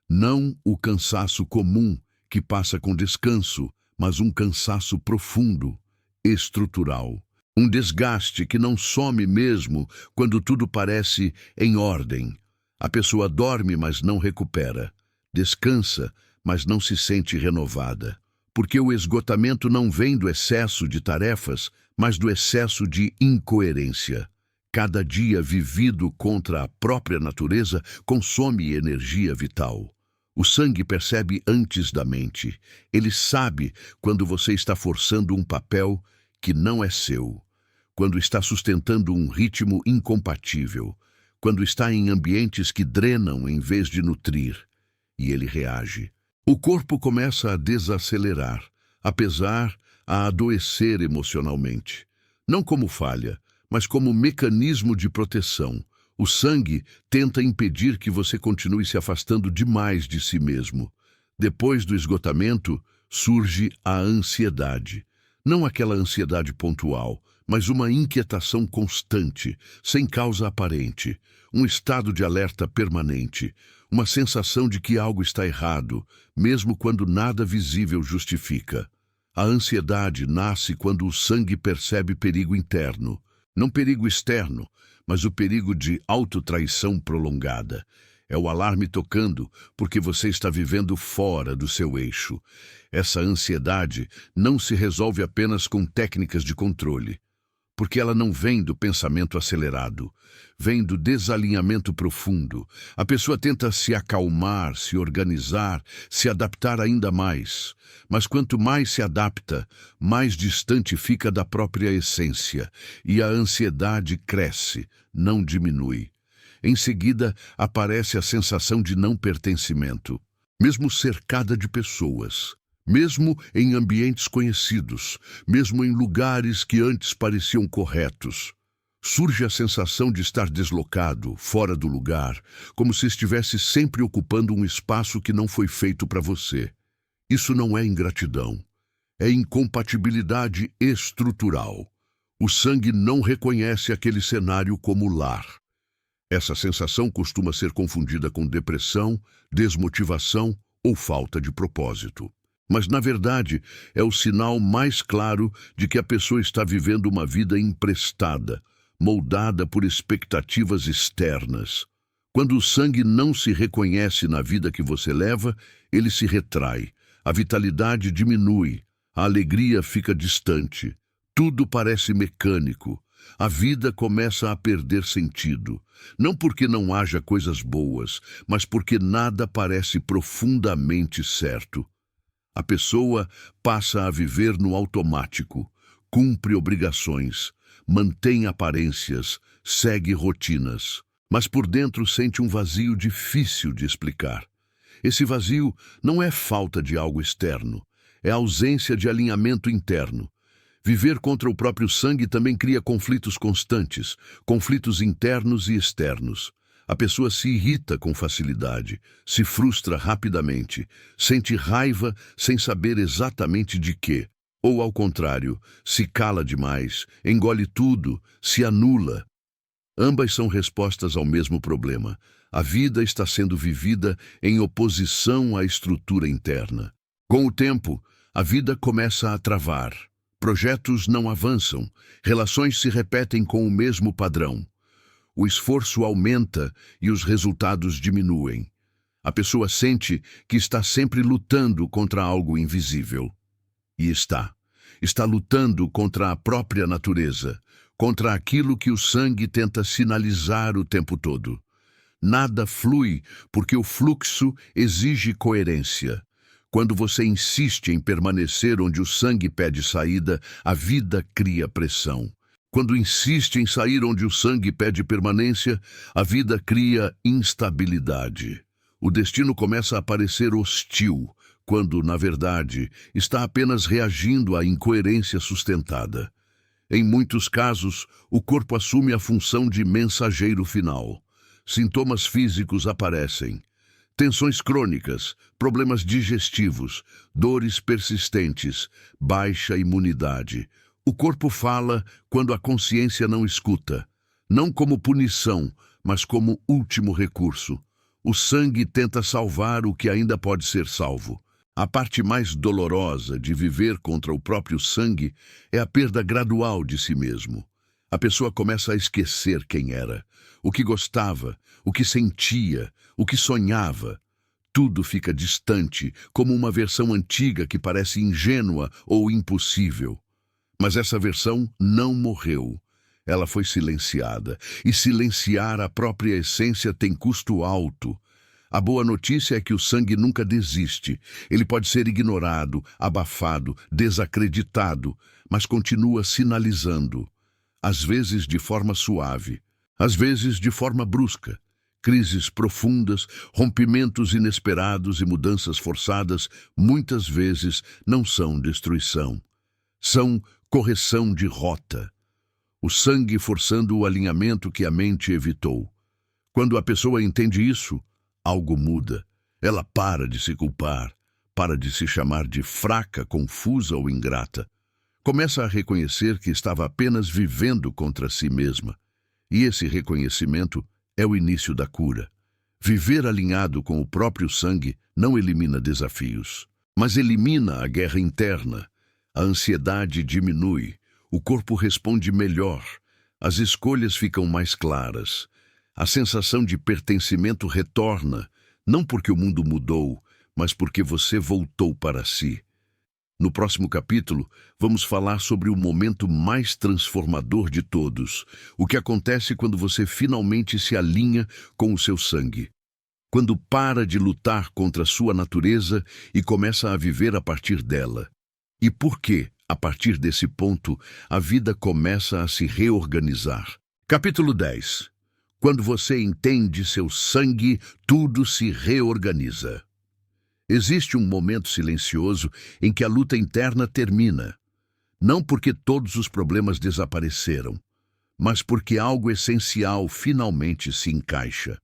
Não o cansaço comum que passa com descanso, mas um cansaço profundo, estrutural. Um desgaste que não some mesmo quando tudo parece em ordem. A pessoa dorme, mas não recupera. Descansa, mas não se sente renovada. Porque o esgotamento não vem do excesso de tarefas, mas do excesso de incoerência. Cada dia vivido contra a própria natureza consome energia vital. O sangue percebe antes da mente. Ele sabe quando você está forçando um papel que não é seu, quando está sustentando um ritmo incompatível, quando está em ambientes que drenam em vez de nutrir, e ele reage. O corpo começa a desacelerar, apesar a adoecer emocionalmente. Não como falha, mas como mecanismo de proteção. O sangue tenta impedir que você continue se afastando demais de si mesmo. Depois do esgotamento, surge a ansiedade. Não aquela ansiedade pontual, mas uma inquietação constante, sem causa aparente, um estado de alerta permanente, uma sensação de que algo está errado, mesmo quando nada visível justifica. A ansiedade nasce quando o sangue percebe perigo interno, não perigo externo, mas o perigo de autotraição prolongada. É o alarme tocando porque você está vivendo fora do seu eixo. Essa ansiedade não se resolve apenas com técnicas de controle, porque ela não vem do pensamento acelerado, vem do desalinhamento profundo. A pessoa tenta se acalmar, se organizar, se adaptar ainda mais. Mas quanto mais se adapta, mais distante fica da própria essência, e a ansiedade cresce, não diminui. Em seguida, aparece a sensação de não pertencimento, mesmo cercada de pessoas. Mesmo em ambientes conhecidos, mesmo em lugares que antes pareciam corretos. Surge a sensação de estar deslocado, fora do lugar, como se estivesse sempre ocupando um espaço que não foi feito para você. Isso não é ingratidão, é incompatibilidade estrutural. O sangue não reconhece aquele cenário como lar. Essa sensação costuma ser confundida com depressão, desmotivação ou falta de propósito. Mas, na verdade, é o sinal mais claro de que a pessoa está vivendo uma vida emprestada, moldada por expectativas externas. Quando o sangue não se reconhece na vida que você leva, ele se retrai, a vitalidade diminui, a alegria fica distante, tudo parece mecânico, a vida começa a perder sentido. Não porque não haja coisas boas, mas porque nada parece profundamente certo. A pessoa passa a viver no automático, cumpre obrigações, mantém aparências, segue rotinas, mas por dentro sente um vazio difícil de explicar. Esse vazio não é falta de algo externo, é ausência de alinhamento interno. Viver contra o próprio sangue também cria conflitos constantes, conflitos internos e externos. A pessoa se irrita com facilidade, se frustra rapidamente, sente raiva sem saber exatamente de quê. Ou, ao contrário, se cala demais, engole tudo, se anula. Ambas são respostas ao mesmo problema. A vida está sendo vivida em oposição à estrutura interna. Com o tempo, a vida começa a travar. Projetos não avançam, relações se repetem com o mesmo padrão. O esforço aumenta e os resultados diminuem. A pessoa sente que está sempre lutando contra algo invisível. E está lutando contra a própria natureza, contra aquilo que o sangue tenta sinalizar o tempo todo. Nada flui porque o fluxo exige coerência. Quando você insiste em permanecer onde o sangue pede saída, a vida cria pressão. Quando insiste em sair onde o sangue pede permanência, a vida cria instabilidade. O destino começa a parecer hostil, quando, na verdade, está apenas reagindo à incoerência sustentada. Em muitos casos, o corpo assume a função de mensageiro final. Sintomas físicos aparecem. Tensões crônicas, problemas digestivos, dores persistentes, baixa imunidade. O corpo fala quando a consciência não escuta, não como punição, mas como último recurso. O sangue tenta salvar o que ainda pode ser salvo. A parte mais dolorosa de viver contra o próprio sangue é a perda gradual de si mesmo. A pessoa começa a esquecer quem era, o que gostava, o que sentia, o que sonhava. Tudo fica distante, como uma versão antiga que parece ingênua ou impossível. Mas essa versão não morreu. Ela foi silenciada, e silenciar a própria essência tem custo alto. A boa notícia é que o sangue nunca desiste. Ele pode ser ignorado, abafado, desacreditado, mas continua sinalizando. Às vezes de forma suave, às vezes de forma brusca. Crises profundas, rompimentos inesperados e mudanças forçadas muitas vezes não são destruição. São correção de rota. O sangue forçando o alinhamento que a mente evitou. Quando a pessoa entende isso, algo muda. Ela para de se culpar, para de se chamar de fraca, confusa ou ingrata. Começa a reconhecer que estava apenas vivendo contra si mesma. E esse reconhecimento é o início da cura. Viver alinhado com o próprio sangue não elimina desafios, mas elimina a guerra interna. A ansiedade diminui, o corpo responde melhor, as escolhas ficam mais claras. A sensação de pertencimento retorna, não porque o mundo mudou, mas porque você voltou para si. No próximo capítulo, vamos falar sobre o momento mais transformador de todos, o que acontece quando você finalmente se alinha com o seu sangue. Quando para de lutar contra a sua natureza e começa a viver a partir dela. E por que, a partir desse ponto, a vida começa a se reorganizar? Capítulo 10. Quando você entende seu sangue, tudo se reorganiza. Existe um momento silencioso em que a luta interna termina. Não porque todos os problemas desapareceram, mas porque algo essencial finalmente se encaixa.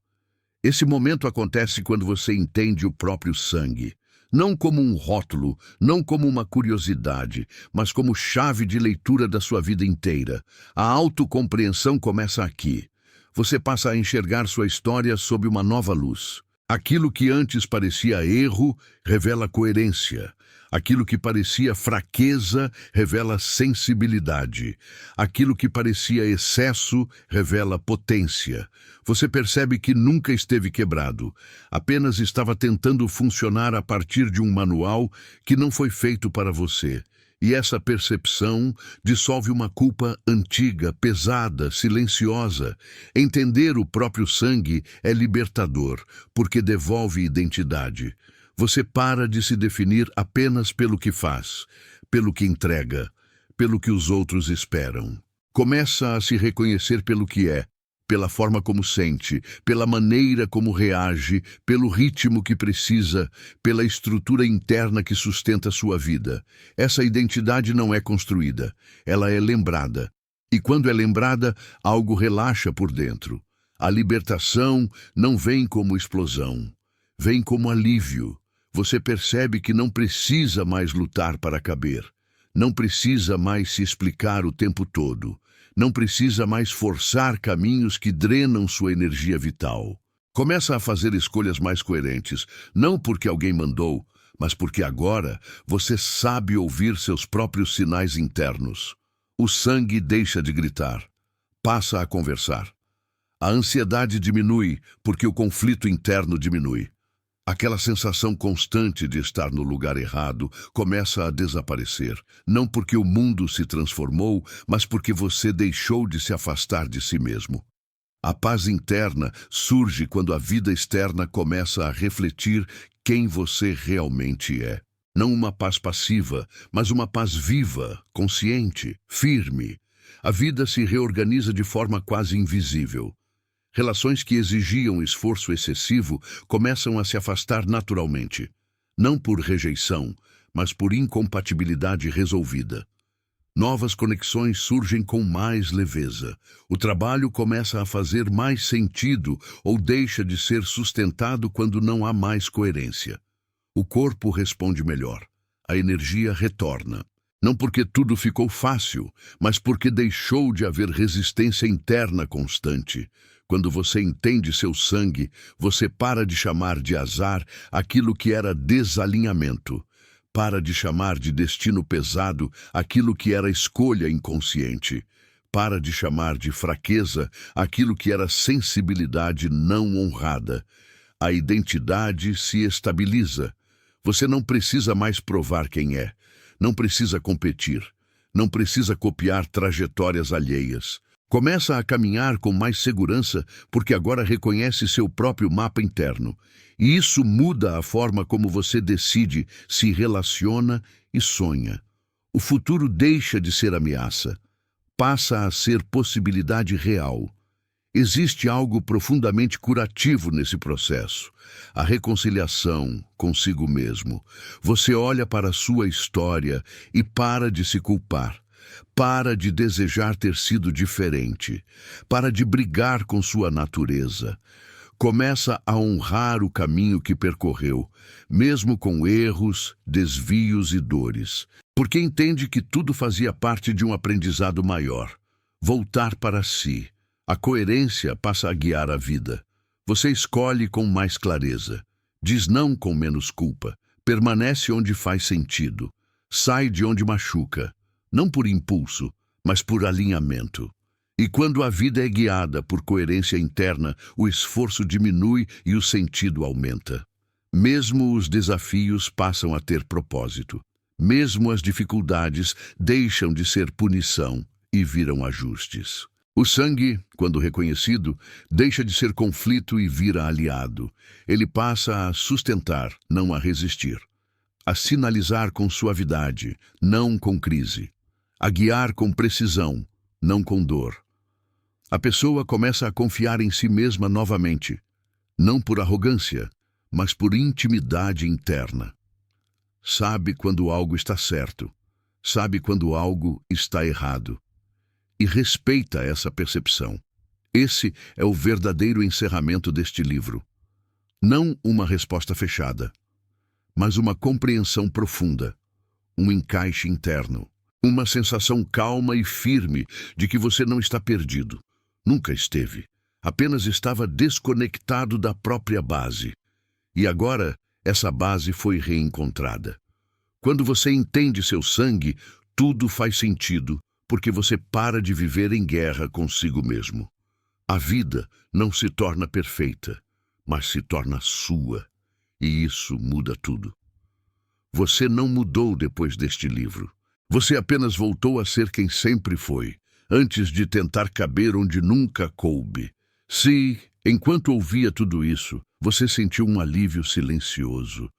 Esse momento acontece quando você entende o próprio sangue. Não como um rótulo, não como uma curiosidade, mas como chave de leitura da sua vida inteira. A autocompreensão começa aqui. Você passa a enxergar sua história sob uma nova luz. Aquilo que antes parecia erro, revela coerência. Aquilo que parecia fraqueza, revela sensibilidade. Aquilo que parecia excesso, revela potência. Você percebe que nunca esteve quebrado. Apenas estava tentando funcionar a partir de um manual que não foi feito para você. E essa percepção dissolve uma culpa antiga, pesada, silenciosa. Entender o próprio sangue é libertador, porque devolve identidade. Você para de se definir apenas pelo que faz, pelo que entrega, pelo que os outros esperam. Começa a se reconhecer pelo que é, pela forma como sente, pela maneira como reage, pelo ritmo que precisa, pela estrutura interna que sustenta sua vida. Essa identidade não é construída, ela é lembrada. E quando é lembrada, algo relaxa por dentro. A libertação não vem como explosão, vem como alívio. Você percebe que não precisa mais lutar para caber. Não precisa mais se explicar o tempo todo. Não precisa mais forçar caminhos que drenam sua energia vital. Começa a fazer escolhas mais coerentes, não porque alguém mandou, mas porque agora você sabe ouvir seus próprios sinais internos. O sangue deixa de gritar, passa a conversar. A ansiedade diminui porque o conflito interno diminui. Aquela sensação constante de estar no lugar errado começa a desaparecer, não porque o mundo se transformou, mas porque você deixou de se afastar de si mesmo. A paz interna surge quando a vida externa começa a refletir quem você realmente é. Não uma paz passiva, mas uma paz viva, consciente, firme. A vida se reorganiza de forma quase invisível. Relações que exigiam esforço excessivo começam a se afastar naturalmente, não por rejeição, mas por incompatibilidade resolvida. Novas conexões surgem com mais leveza. O trabalho começa a fazer mais sentido ou deixa de ser sustentado quando não há mais coerência. O corpo responde melhor. A energia retorna. Não porque tudo ficou fácil, mas porque deixou de haver resistência interna constante. Quando você entende seu sangue, você para de chamar de azar aquilo que era desalinhamento. Para de chamar de destino pesado aquilo que era escolha inconsciente. Para de chamar de fraqueza aquilo que era sensibilidade não honrada. A identidade se estabiliza. Você não precisa mais provar quem é. Não precisa competir. Não precisa copiar trajetórias alheias. Começa a caminhar com mais segurança porque agora reconhece seu próprio mapa interno. E isso muda a forma como você decide, se relaciona e sonha. O futuro deixa de ser ameaça. Passa a ser possibilidade real. Existe algo profundamente curativo nesse processo. A reconciliação consigo mesmo. Você olha para a sua história e para de se culpar. Para de desejar ter sido diferente. Para de brigar com sua natureza. Começa a honrar o caminho que percorreu, mesmo com erros, desvios e dores. Porque entende que tudo fazia parte de um aprendizado maior. Voltar para si. A coerência passa a guiar a vida. Você escolhe com mais clareza. Diz não com menos culpa. Permanece onde faz sentido. Sai de onde machuca. Não por impulso, mas por alinhamento. E quando a vida é guiada por coerência interna, o esforço diminui e o sentido aumenta. Mesmo os desafios passam a ter propósito. Mesmo as dificuldades deixam de ser punição e viram ajustes. O sangue, quando reconhecido, deixa de ser conflito e vira aliado. Ele passa a sustentar, não a resistir. A sinalizar com suavidade, não com crise. A guiar com precisão, não com dor. A pessoa começa a confiar em si mesma novamente, não por arrogância, mas por intimidade interna. Sabe quando algo está certo, sabe quando algo está errado. E respeita essa percepção. Esse é o verdadeiro encerramento deste livro. Não uma resposta fechada, mas uma compreensão profunda, um encaixe interno, uma sensação calma e firme de que você não está perdido. Nunca esteve. Apenas estava desconectado da própria base. E agora, essa base foi reencontrada. Quando você entende seu sangue, tudo faz sentido, porque você para de viver em guerra consigo mesmo. A vida não se torna perfeita, mas se torna sua, e isso muda tudo. Você não mudou depois deste livro. Você apenas voltou a ser quem sempre foi, antes de tentar caber onde nunca coube. Se, enquanto ouvia tudo isso, você sentiu um alívio silencioso,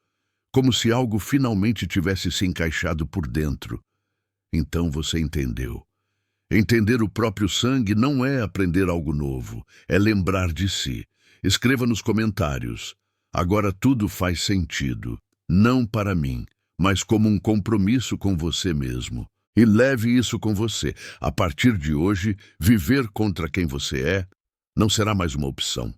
como se algo finalmente tivesse se encaixado por dentro, então você entendeu. Entender o próprio sangue não é aprender algo novo, é lembrar de si. Escreva nos comentários. Agora tudo faz sentido, não para mim, mas como um compromisso com você mesmo. E leve isso com você. A partir de hoje, viver contra quem você é não será mais uma opção.